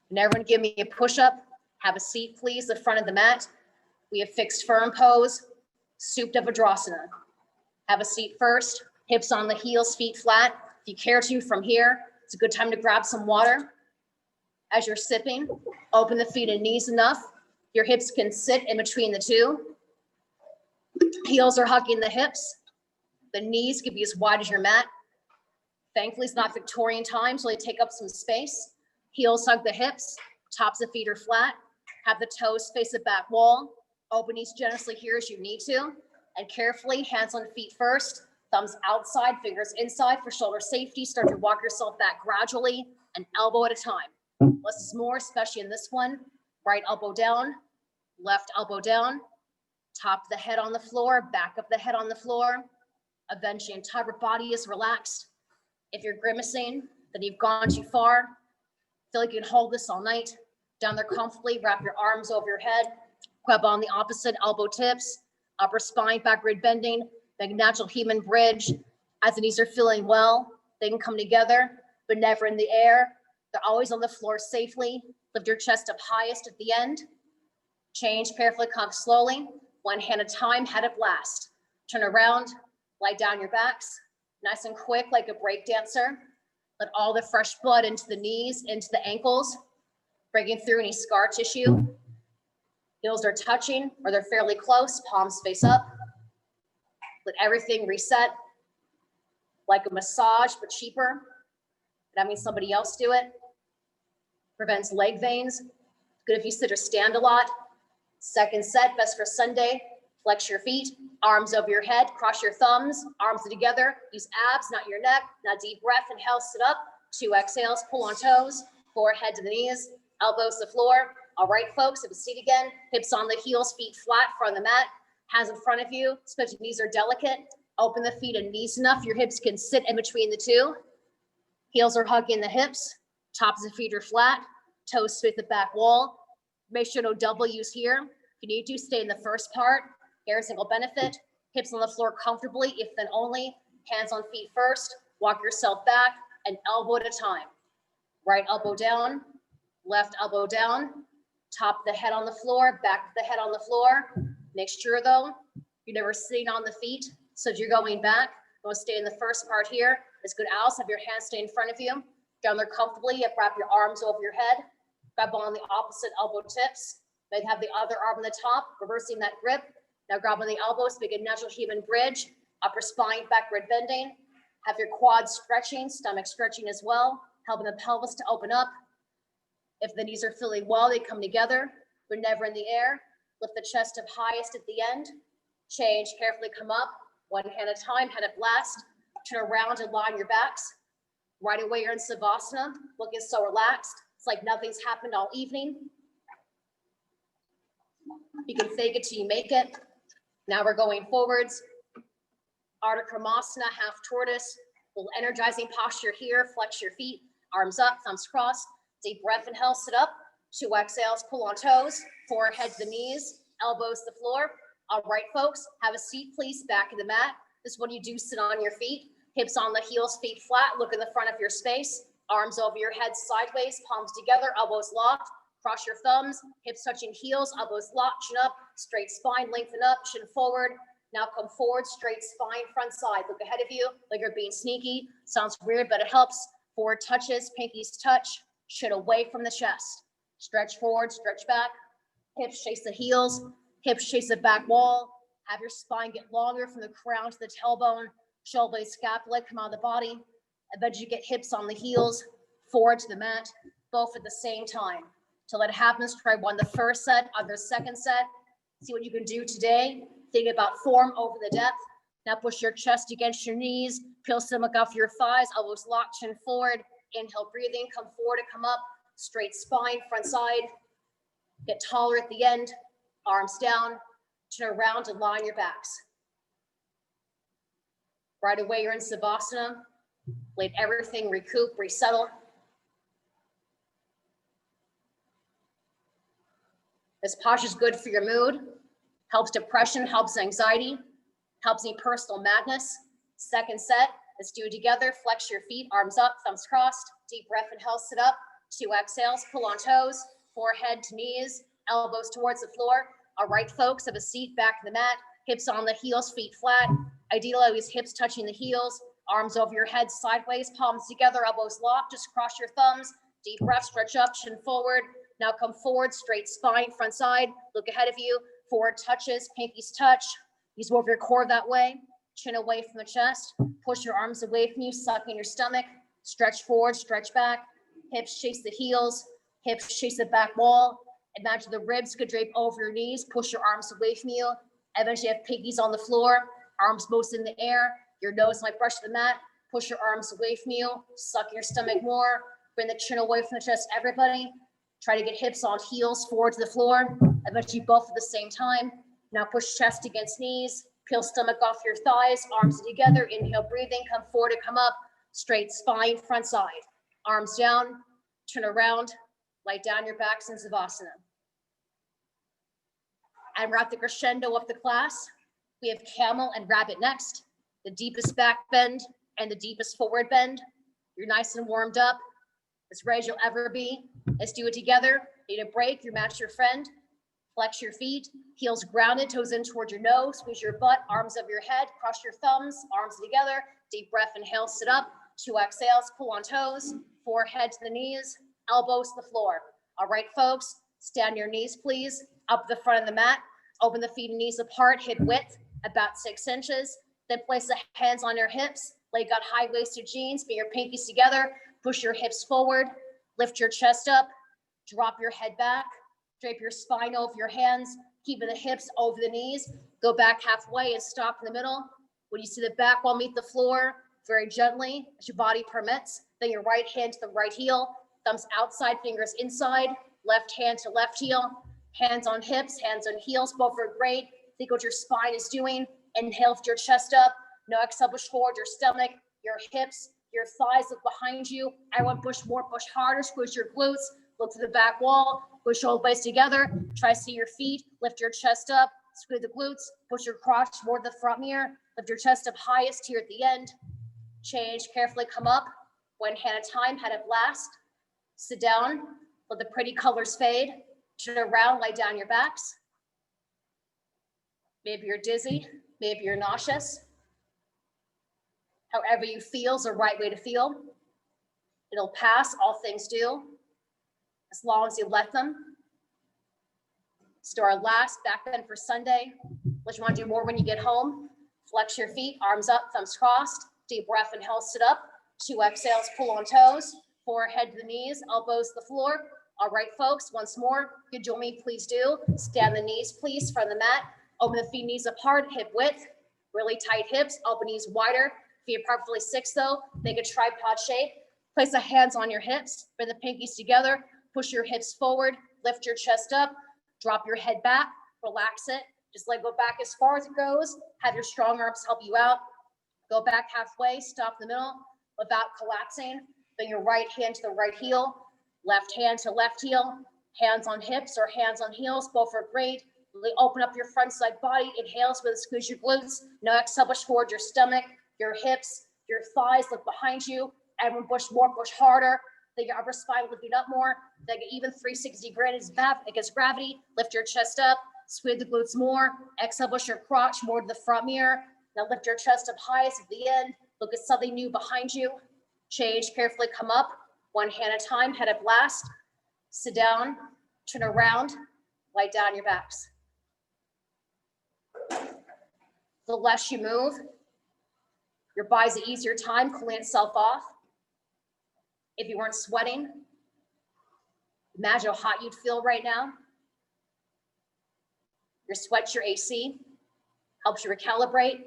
And everyone give me a push-up. Have a seat, please, the front of the mat. We have fixed firm pose, souped up Vidrasana. Have a seat first, hips on the heels, feet flat. If you care to from here, it's a good time to grab some water. As you're sipping, open the feet and knees enough. Your hips can sit in between the two. Heels are hugging the hips. The knees can be as wide as your mat. Thankfully, it's not Victorian time, so they take up some space. Heels hug the hips. Tops of feet are flat. Have the toes face the back wall. Open knees generously here as you need to. And carefully, hands on feet first. Thumbs outside, fingers inside for shoulder safety. Start to walk yourself back gradually, an elbow at a time. Less is more, especially in this one. Right elbow down, left elbow down. Top of the head on the floor, back of the head on the floor. Eventually, entire body is relaxed. If you're grimacing, then you've gone too far. Feel like you can hold this all night. Down there comfortably, wrap your arms over your head. Grab on the opposite elbow tips. Upper spine, backward bending. Make a natural human bridge. As the knees are feeling well, they can come together, but never in the air. They're always on the floor safely. Lift your chest up highest at the end. Change, carefully, come slowly. One hand at a time, head up last. Turn around, lie down your backs. Nice and quick, like a break dancer. Let all the fresh blood into the knees, into the ankles, breaking through any scar tissue. Heels are touching, or they're fairly close, palms face up. Let everything reset, like a massage, but cheaper. That means somebody else do it. Prevents leg veins. Good if you sit or stand a lot. Second set, best for Sunday. Flex your feet, arms over your head, cross your thumbs, arms together. Use abs, not your neck. Now deep breath, inhale, sit up. 2 exhales, pull on toes, forehead to the knees, elbows to the floor. All right, folks, have a seat again. Hips on the heels, feet flat, front of the mat. Hands in front of you, especially knees are delicate. Open the feet and knees enough. Your hips can sit in between the two. Heels are hugging the hips. Tops of feet are flat. Toes fit the back wall. Make sure no W's here. If you need to, stay in the first part. Air single benefit. Hips on the floor comfortably, if then only. Hands on feet first. Walk yourself back, an elbow at a time. Right elbow down, left elbow down. Top of the head on the floor, back of the head on the floor. Make sure though, you're never sitting on the feet. So if you're going back, you want to stay in the first part here. It's good. Alice, have your hands stay in front of you. Down there comfortably, wrap your arms over your head. Grab on the opposite elbow tips. Then have the other arm on the top, reversing that grip. Now grab on the elbows, make a natural human bridge. Upper spine, backward bending. Have your quads stretching, stomach stretching as well, helping the pelvis to open up. If the knees are feeling well, they come together, but never in the air. Lift the chest up highest at the end. Change, carefully come up. One hand at a time, head up last. Turn around and line your backs. Right away, you're in Savasana, looking so relaxed. It's like nothing's happened all evening. You can fake it till you make it. Now we're going forwards. Artichomasana, half tortoise. A little energizing posture here. Flex your feet, arms up, thumbs crossed. Deep breath, inhale, sit up. 2 exhales, pull on toes. Forehead to the knees, elbows to the floor. All right, folks, have a seat, please, back in the mat. This is when you do sit on your feet. Hips on the heels, feet flat. Look in the front of your space. Arms over your head sideways, palms together, elbows locked. Cross your thumbs, hips touching heels, elbows locked, chin up, straight spine, lengthen up, chin forward. Now come forward, straight spine, front side. Look ahead of you like you're being sneaky. Sounds weird, but it helps. Forward touches, pinkies touch, chin away from the chest. Stretch forward, stretch back. Hips chase the heels, hips chase the back wall. Have your spine get longer from the crown to the tailbone. Shoulder blade, scapula come out of the body. Eventually get hips on the heels, forward to the mat, both at the same time. Till that happens, try one the first set, other second set. See what you can do today. Think about form over the depth. Now push your chest against your knees, peel stomach off your thighs, elbows locked, chin forward. Inhale, breathing, come forward and come up. Straight spine, front side. Get taller at the end, arms down, turn around and line your backs. Right away, you're in Savasana. Let everything recoup, resettle. This posture is good for your mood, helps depression, helps anxiety, helps any personal madness. Second set, let's do it together. Flex your feet, arms up, thumbs crossed. Deep breath, inhale, sit up. 2 exhales, pull on toes, forehead to knees, elbows towards the floor. All right, folks, have a seat back in the mat, hips on the heels, feet flat. Ideally, always hips touching the heels, arms over your head sideways, palms together, elbows locked. Just cross your thumbs. Deep breath, stretch up, chin forward. Now come forward, straight spine, front side. Look ahead of you. Forward touches, pinkies touch. Use more of your core that way. Chin away from the chest. Push your arms away from you, suck in your stomach. Stretch forward, stretch back. Hips chase the heels. Hips chase the back wall. Imagine the ribs could drape over your knees. Push your arms away from you. Eventually have pinkies on the floor. Arms both in the air. Your nose might brush the mat. Push your arms away from you. Suck in your stomach more. Bring the chin away from the chest, everybody. Try to get hips on heels forward to the floor. Eventually both at the same time. Now push chest against knees. Peel stomach off your thighs. Arms together. Inhale, breathing. Come forward and come up. Straight spine, front side. Arms down. Turn around. Lie down your backs in Savasana. And we're at the crescendo of the class. We have camel and rabbit next. The deepest back bend and the deepest forward bend. You're nice and warmed up. As ready as you'll ever be. Let's do it together. Need a break, you match your friend. Flex your feet, heels grounded, toes in towards your nose. Squeeze your butt, arms over your head. Cross your thumbs, arms together. Deep breath, inhale, sit up. 2 exhales, pull on toes. Forehead to the knees, elbows to the floor. All right, folks, stand on your knees, please. Up the front of the mat. Open the feet and knees apart, hip width, about 6 inches. Then place the hands on your hips. Leg out high-waisted jeans, bring your pinkies together. Push your hips forward, lift your chest up, drop your head back, drape your spine over your hands, keeping the hips over the knees. Go back halfway and stop in the middle. When you see the back wall meet the floor, very gently, as your body permits, then your right hand to the right heel, thumbs outside, fingers inside, left hand to left heel, hands on hips, hands on heels, both are great. Think what your spine is doing. Inhale, lift your chest up. No, exhale, push forward your stomach, your hips, your thighs look behind you. Everyone push more, push harder, squeeze your glutes, look to the back wall, push shoulder blades together. Try to see your feet, lift your chest up, squeeze the glutes, push your crotch toward the front mirror, lift your chest up highest here at the end. Change, carefully come up, one hand at a time, head up last. Sit down, let the pretty colors fade. Turn around, lie down your backs. Maybe you're dizzy, maybe you're nauseous. However you feel is the right way to feel. It'll pass, all things do, as long as you let them. Let's do our last back bend for Sunday. What you want to do more when you get home. Flex your feet, arms up, thumbs crossed. Deep breath, inhale, sit up. 2 exhales, pull on toes. Forehead to the knees, elbows to the floor. All right, folks, once more, you join me, please do. Stand the knees, please, from the mat. Open the feet, knees apart, hip width. Really tight hips, open knees wider. Feet apart 6 though. Make a tripod shape. Place the hands on your hips. Bring the pinkies together. Push your hips forward. Lift your chest up. Drop your head back. Relax it. Just let go back as far as it goes. Have your strong arms help you out. Go back halfway. Stop in the middle without collapsing. Bring your right hand to the right heel. Left hand to left heel. Hands on hips or hands on heels. Both are great. Really open up your front side body. Inhale, squeeze your glutes. No exhale, push forward your stomach, your hips, your thighs. Look behind you. Everyone push more, push harder. Then your upper spine lifting up more. Then get even 360 degrees back against gravity. Lift your chest up. Squeeze the glutes more. Exhale, push your crotch more to the front mirror. Now lift your chest up highest at the end. Look at something new behind you. Change, carefully come up. One hand at a time, head up last. Sit down, turn around, lie down your backs. The less you move, your body's an easier time cooling itself off. If you weren't sweating, imagine how hot you'd feel right now. Your sweat's your AC, helps you recalibrate.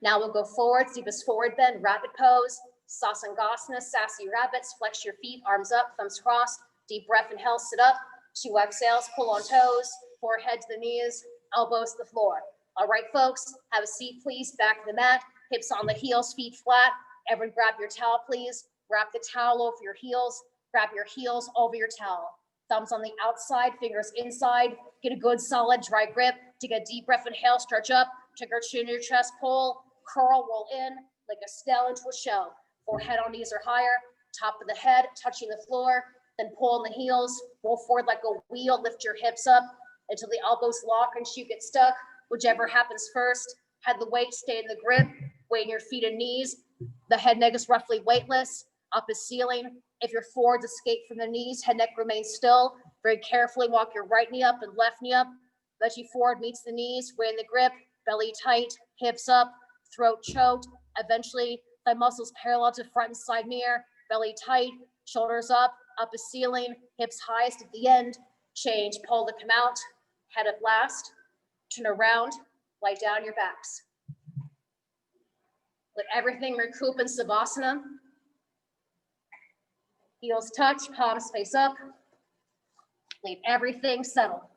Now we'll go forward, deepest forward bend, rapid pose, Sasangasana, sassy rabbits, flex your feet, arms up, thumbs crossed, deep breath, inhale, sit up, 2 exhales, pull on toes, forehead to the knees, elbows to the floor. All right, folks, have a seat, please, back to the mat, hips on the heels, feet flat. Everyone grab your towel, please. Wrap the towel over your heels, grab your heels over your towel. Thumbs on the outside, fingers inside. Get a good solid dry grip. Take a deep breath, inhale, stretch up, take your chin to your chest, pull, curl, roll in like a snail into a shell. Forehead on knees or higher, top of the head touching the floor, then pull on the heels, roll forward like a wheel, lift your hips up until the elbows lock and you get stuck. Whichever happens first, have the weight stay in the grip, weight in your feet and knees. The head neck is roughly weightless, up is ceiling. If your forwards escape from the knees, head neck remains still. Very carefully walk your right knee up and left knee up. Let your forward meets the knees, weight in the grip, belly tight, hips up, throat choked. Eventually, thigh muscles parallel to front and side mirror, belly tight, shoulders up is ceiling, hips highest at the end. Change, pull to come out, head up last, turn around, lie down your backs. Let everything recoup in Savasana. Heels touch, palms face up. Leave everything settle.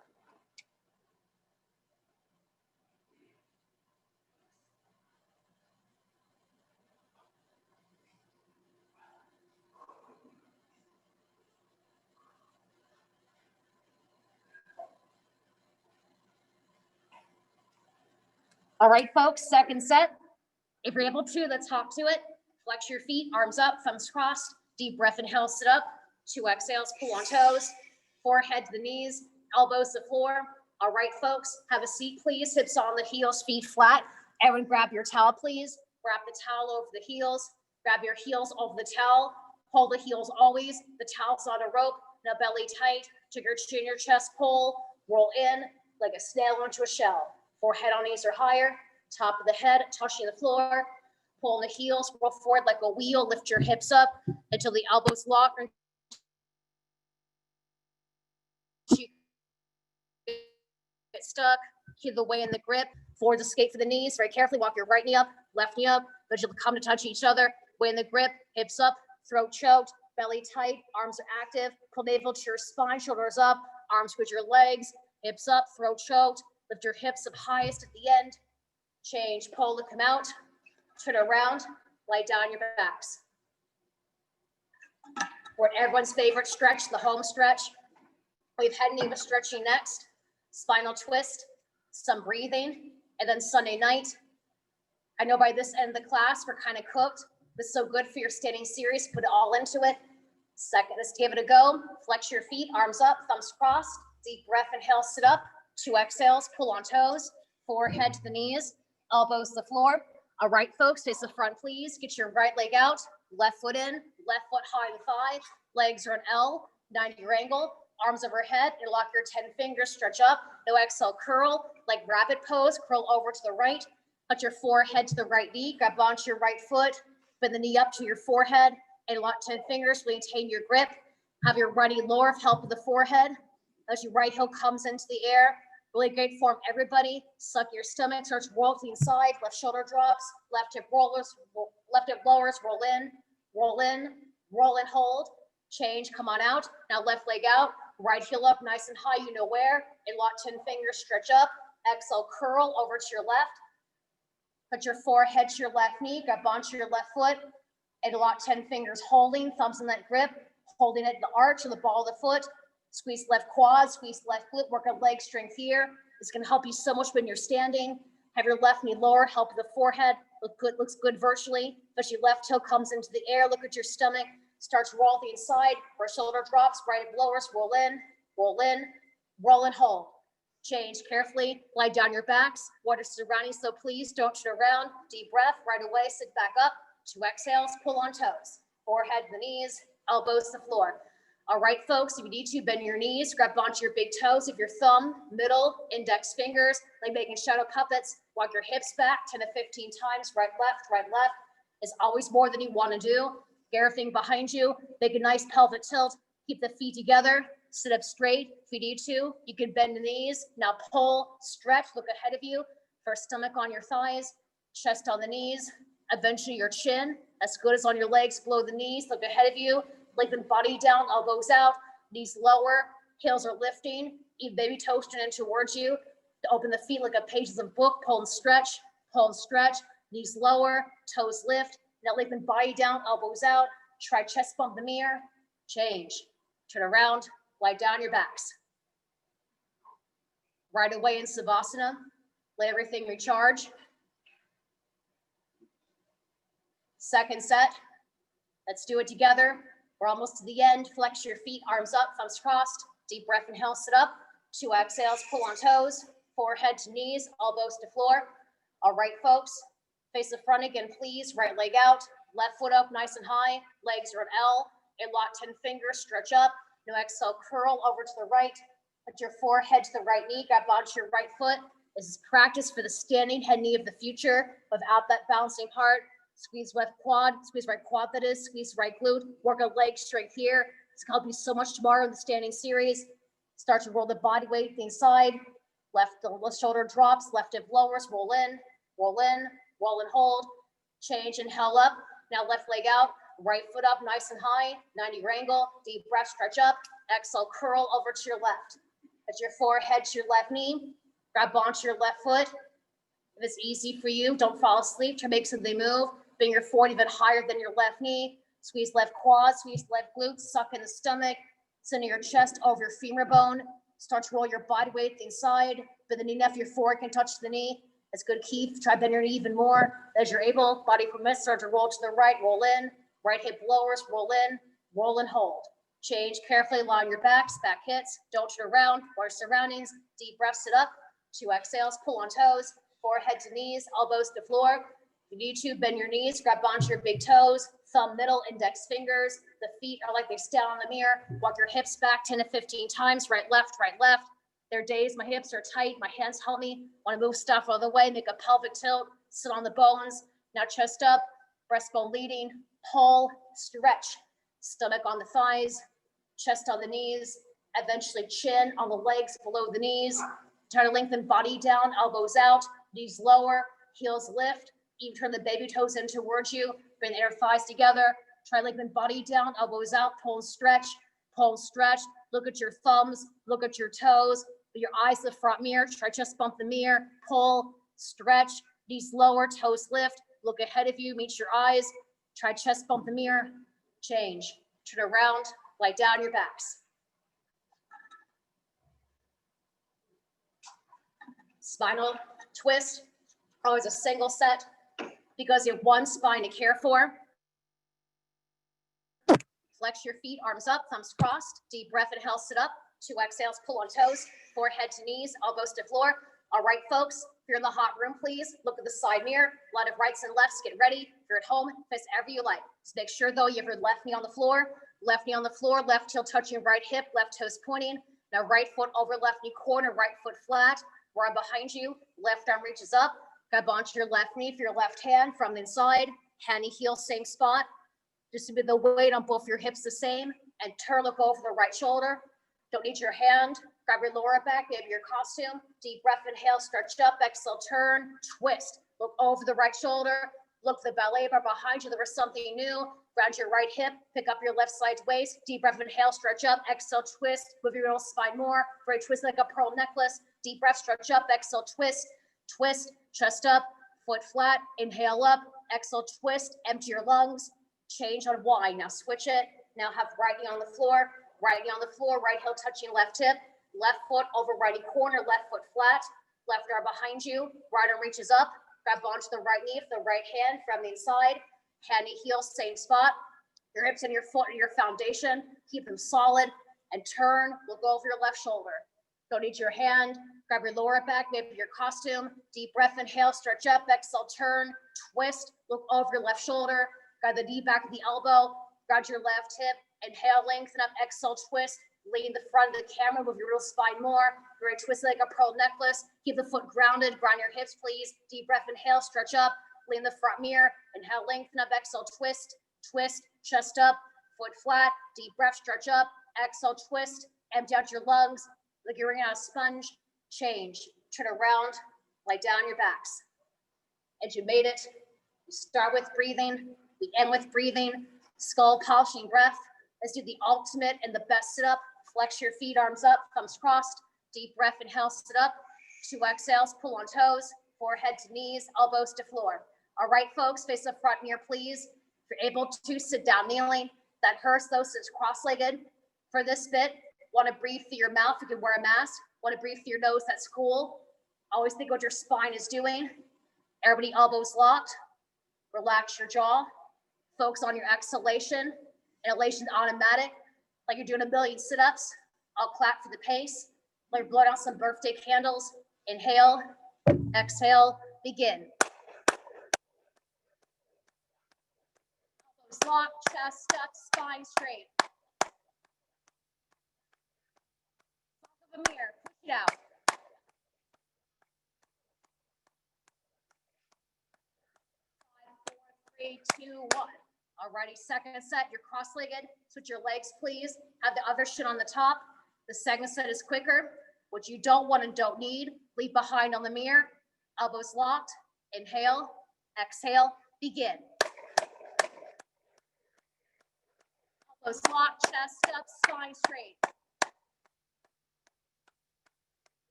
All right, folks, second set. If you're able to, let's hop to it. Flex your feet, arms up, thumbs crossed. Deep breath, inhale, sit up. 2 exhales, pull on toes. Forehead to the knees, elbows to the floor. All right, folks, have a seat, please. Hips on the heels, feet flat. Everyone grab your towel, please. Wrap the towel over the heels. Grab your heels over the towel. Hold the heels always. The towel's on a rope. Now belly tight. Take your chin, your chest, pull. Roll in like a snail into a shell. Forehead on knees or higher. Top of the head touching the floor. Pull on the heels, roll forward like a wheel. Lift your hips up until the elbows lock. Get stuck. Keep the way in the grip. Forward escape for the knees. Very carefully walk your right knee up, left knee up. But you'll come to touch each other. Way in the grip. Hips up. Throat choked. Belly tight. Arms are active. Pull navel to your spine. Shoulders up. Arms with your legs. Hips up. Throat choked. Lift your hips up highest at the end. Change. Pull to come out. Turn around. Lie down your backs. We're at everyone's favorite stretch, the home stretch. We've head and knee stretching next. Spinal twist, some breathing, and then Sunday night. I know by this end of the class, we're kind of cooked. This is so good for your standing series. Put it all into it. Second, let's give it a go. Flex your feet, arms up, thumbs crossed. Deep breath, inhale, sit up. 2 exhales, pull on toes. Forehead to the knees, elbows to the floor. All right, folks, face the front, please. Get your right leg out, left foot in, left foot high in the thigh, legs are an L, 90 angle, arms overhead, interlock your 10 fingers, stretch up, no exhale, curl, like rabbit pose, curl over to the right, touch your forehead to the right knee, grab onto your right foot, bend the knee up to your forehead, interlock 10 fingers, maintain your grip, have your right knee lower, help with the forehead, as your right heel comes into the air. Really great form, everybody. Suck your stomach, starts roll to the inside, left shoulder drops, left hip rollers, left hip lowers, roll in, roll in, roll and hold. Change, come on out. Now left leg out, right heel up, nice and high, you know where. Interlock 10 fingers, stretch up. Exhale, curl over to your left. Put your forehead to your left knee, grab onto your left foot. Interlock 10 fingers, holding, thumbs in that grip, holding it in the arch of the ball of the foot. Squeeze left quad, squeeze left glute, work on leg strength here. It's gonna help you so much when you're standing. Have your left knee lower, help with the forehead. Looks good virtually. But your left toe comes into the air, look at your stomach, starts to roll to the inside, where shoulder drops, right hip lowers, roll in, roll in, roll and hold. Change carefully, lie down your backs, water surrounding, so please don't turn around. Deep breath, right away, sit back up. 2 exhales, pull on toes. Forehead to the knees, elbows to the floor. All right, folks, if you need to, bend your knees, grab onto your big toes of your thumb, middle, index fingers, like making shadow puppets. Walk your hips back 10 to 15 times, right, left, is always more than you want to do. Get everything behind you, make a nice pelvic tilt, keep the feet together, sit up straight. If you need to, you can bend the knees. Now pull, stretch, look ahead of you. First stomach on your thighs, chest on the knees, eventually your chin, as good as on your legs below the knees, look ahead of you. Lengthen body down, elbows out, knees lower, heels are lifting, even baby toes turn in towards you. To open the feet like a pages of book, pull and stretch, knees lower, toes lift. Now lengthen body down, elbows out. Try chest bump the mirror, change. Turn around, lie down your backs. Right away in Savasana, let everything recharge. Second set, let's do it together. We're almost to the end. Flex your feet, arms up, thumbs crossed. Deep breath, inhale, sit up. 2 exhales, pull on toes. Forehead to knees, elbows to floor. All right, folks, face the front again, please. Right leg out, left foot up, nice and high. Legs are an L. Interlock 10 fingers, stretch up. Now exhale, curl over to the right. Put your forehead to the right knee, grab onto your right foot. This is practice for the standing head knee of the future without that bouncing heart. Squeeze left quad, squeeze right quad, that is, squeeze right glute, work on leg strength here. It's gonna help you so much tomorrow in the standing series. Start to roll the body weight to the inside. Left shoulder drops, left hip lowers, roll in, roll in, roll and hold. Change, inhale up. Now left leg out, right foot up, nice and high, 90 angle, deep breath, stretch up. Exhale, curl over to your left. Put your forehead to your left knee, grab onto your left foot. If it's easy for you, don't fall asleep, try to make something move. Bring your foot even higher than your left knee. Squeeze left quad, squeeze left glute, suck in the stomach, center your chest over your femur bone. Start to roll your body weight inside, bend the knee enough your forehead can touch the knee. That's good, Keith. Try bending your knee even more. As you're able, body permits, start to roll to the right, roll in, right hip lowers, roll in, roll and hold. Change carefully, line your backs, back hits, don't turn around, watch surroundings, deep breath, sit up, 2 exhales, pull on toes, forehead to knees, elbows to floor. If you need to, bend your knees, grab onto your big toes, thumb, middle, index fingers. The feet are like they stand on the mirror. Walk your hips back 10 to 15 times, right, left, right, left. There are days my hips are tight, my hands help me. Want to move stuff out of the way, make a pelvic tilt, sit on the bones. Now chest up, breastbone leading, pull, stretch. Stomach on the thighs, chest on the knees, eventually chin on the legs below the knees. Try to lengthen body down, elbows out, knees lower, heels lift. Even turn the baby toes in towards you. Bring the inner thighs together. Try to lengthen body down, elbows out, pull and stretch, pull and stretch. Look at your thumbs, look at your toes. With your eyes to the front mirror, try chest bump the mirror, pull, stretch, knees lower, toes lift. Look ahead of you, meet your eyes. Try chest bump the mirror, change. Turn around, lie down your backs. Spinal twist, always a single set because you have one spine to care for. Flex your feet, arms up, thumbs crossed. Deep breath, inhale, sit up. 2 exhales, pull on toes, forehead to knees, elbows to floor. All right, folks, If you're in the hot room, please look at the side mirror. A lot of rights and lefts. Get ready. If you're at home, face ever you like. Just make sure though you have your left knee on the floor, left heel touching right hip, left toes pointing. Now right foot over left knee corner, right foot flat. Where I'm behind you, left arm reaches up. Grab onto your left knee for your left hand from the inside. Handy heel, same spot. Just with the weight on both your hips the same. And turn, look over the right shoulder. Don't need your hand. Grab your lower back, maybe your costume. Deep breath, inhale, stretch up, exhale, turn, twist. Look over the right shoulder. Look the ballet bar behind you. There was something new. Round your right hip, pick up your left side waist. Deep breath, inhale, stretch up, exhale, twist. Move your little spine more. Very twist like a pearl necklace. Deep breath, stretch up, exhale, twist, twist, chest up, foot flat. Inhale up, exhale, twist, empty your lungs. Change on Y. Now switch it. Now have right knee on the floor. Right knee on the floor, right heel touching left hip. Left foot over righty corner, left foot flat. Left arm behind you. Right arm reaches up. Grab onto the right knee with the right hand from the inside. Handy heel, same spot. Your hips and your foot and your foundation. Keep them solid. And turn. Look over your left shoulder. Don't need your hand. Grab your lower back, maybe your costume. Deep breath, inhale, stretch up, exhale, turn, twist. Look over your left shoulder. Grab the knee back of the elbow. Grab your left hip. Inhale, lengthen up, exhale, twist. Lean the front of the camera, move your real spine more. Very twist like a pearl necklace. Keep the foot grounded, grind your hips, please. Deep breath, inhale, stretch up. Lean the front mirror. Inhale, lengthen up, exhale, twist, twist, chest up, foot flat. Deep breath, stretch up, exhale, twist. Empty out your lungs like you're wringing out a sponge. Change, turn around, lie down on your backs. And you made it. You start with breathing. We end with breathing. Skull polishing breath. Let's do the ultimate and the best sit up. Flex your feet, arms up, thumbs crossed. Deep breath, inhale, sit up. 2 exhales, pull on toes, forehead to knees, elbows to floor. All right, folks, face the front mirror, please. If you're able to sit down kneeling, that hurts though, sit cross-legged. For this bit, want to breathe through your mouth, you can wear a mask. Want to breathe through your nose, that's cool. Always think what your spine is doing. Everybody elbows locked. Relax your jaw. Focus on your exhalation. Inhalation automatic, like you're doing a million sit-ups. I'll clap for the pace. Let your blood out some birthday candles. Inhale, exhale, begin. Elbows locked, chest up, spine straight. Top of a mirror, push it out. 5, 4, 3, 2, 1. Alrighty, second set, you're cross-legged. Switch your legs, please. Have the other shin on the top. The second set is quicker. What you don't want and don't need, leave behind on the mirror. Elbows locked. Inhale, exhale, begin. Elbows locked, chest up, spine straight.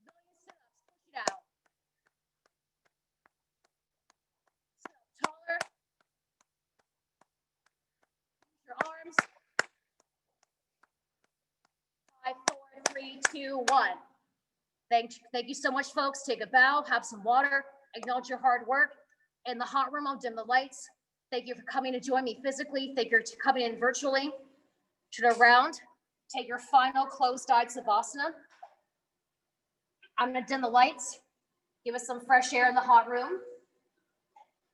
Million sit-ups, push it out. Sit up taller. Your arms. 5, 4, 3, 2, 1. Thank you so much, folks. Take a bow, have some water, acknowledge your hard work. In the hot room, I'll dim the lights. Thank you for coming to join me physically. Thank you for coming in virtually. Turn around, take your final closed-eyed Savasana. I'm gonna dim the lights, give us some fresh air in the hot room.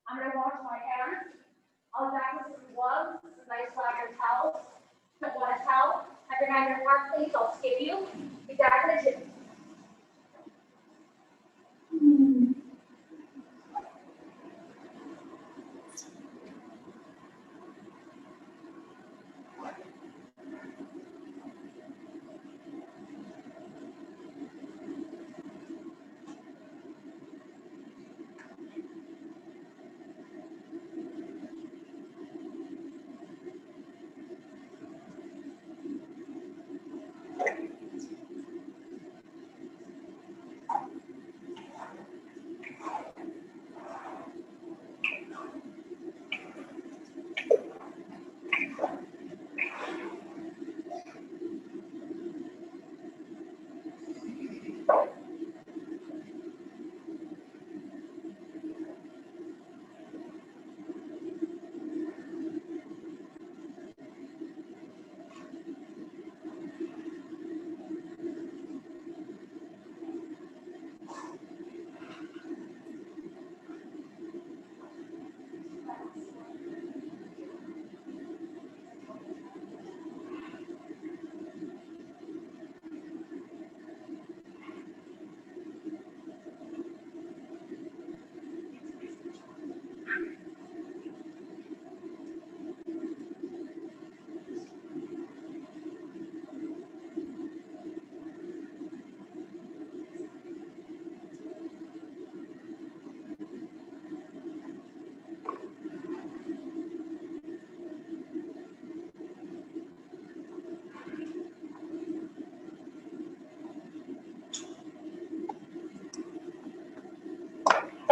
I'm gonna wash my hands. I'll back with some gloves, some nice lager towels. Put one towel, have your hand in your heart, please. I'll skip you. Be back in the gym.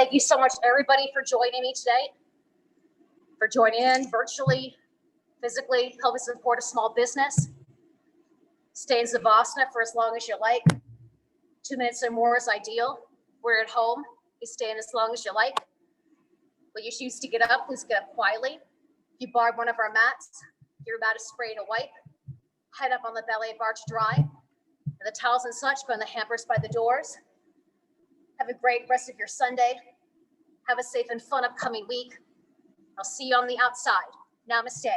Thank you so much, everybody, for joining me today, for joining in virtually, physically, helping support a small business. Stay in Savasana for as long as you like. 2 minutes or more is ideal. We're at home. You stay in as long as you like. When you choose to get up, please get up quietly. If you borrow one of our mats, your mat is sprayed and a wipe. Head up on the belly, bar to dry. And the towels and such go in the hampers by the doors. Have a great rest of your Sunday. Have a safe and fun upcoming week. I'll see you on the outside. Namaste.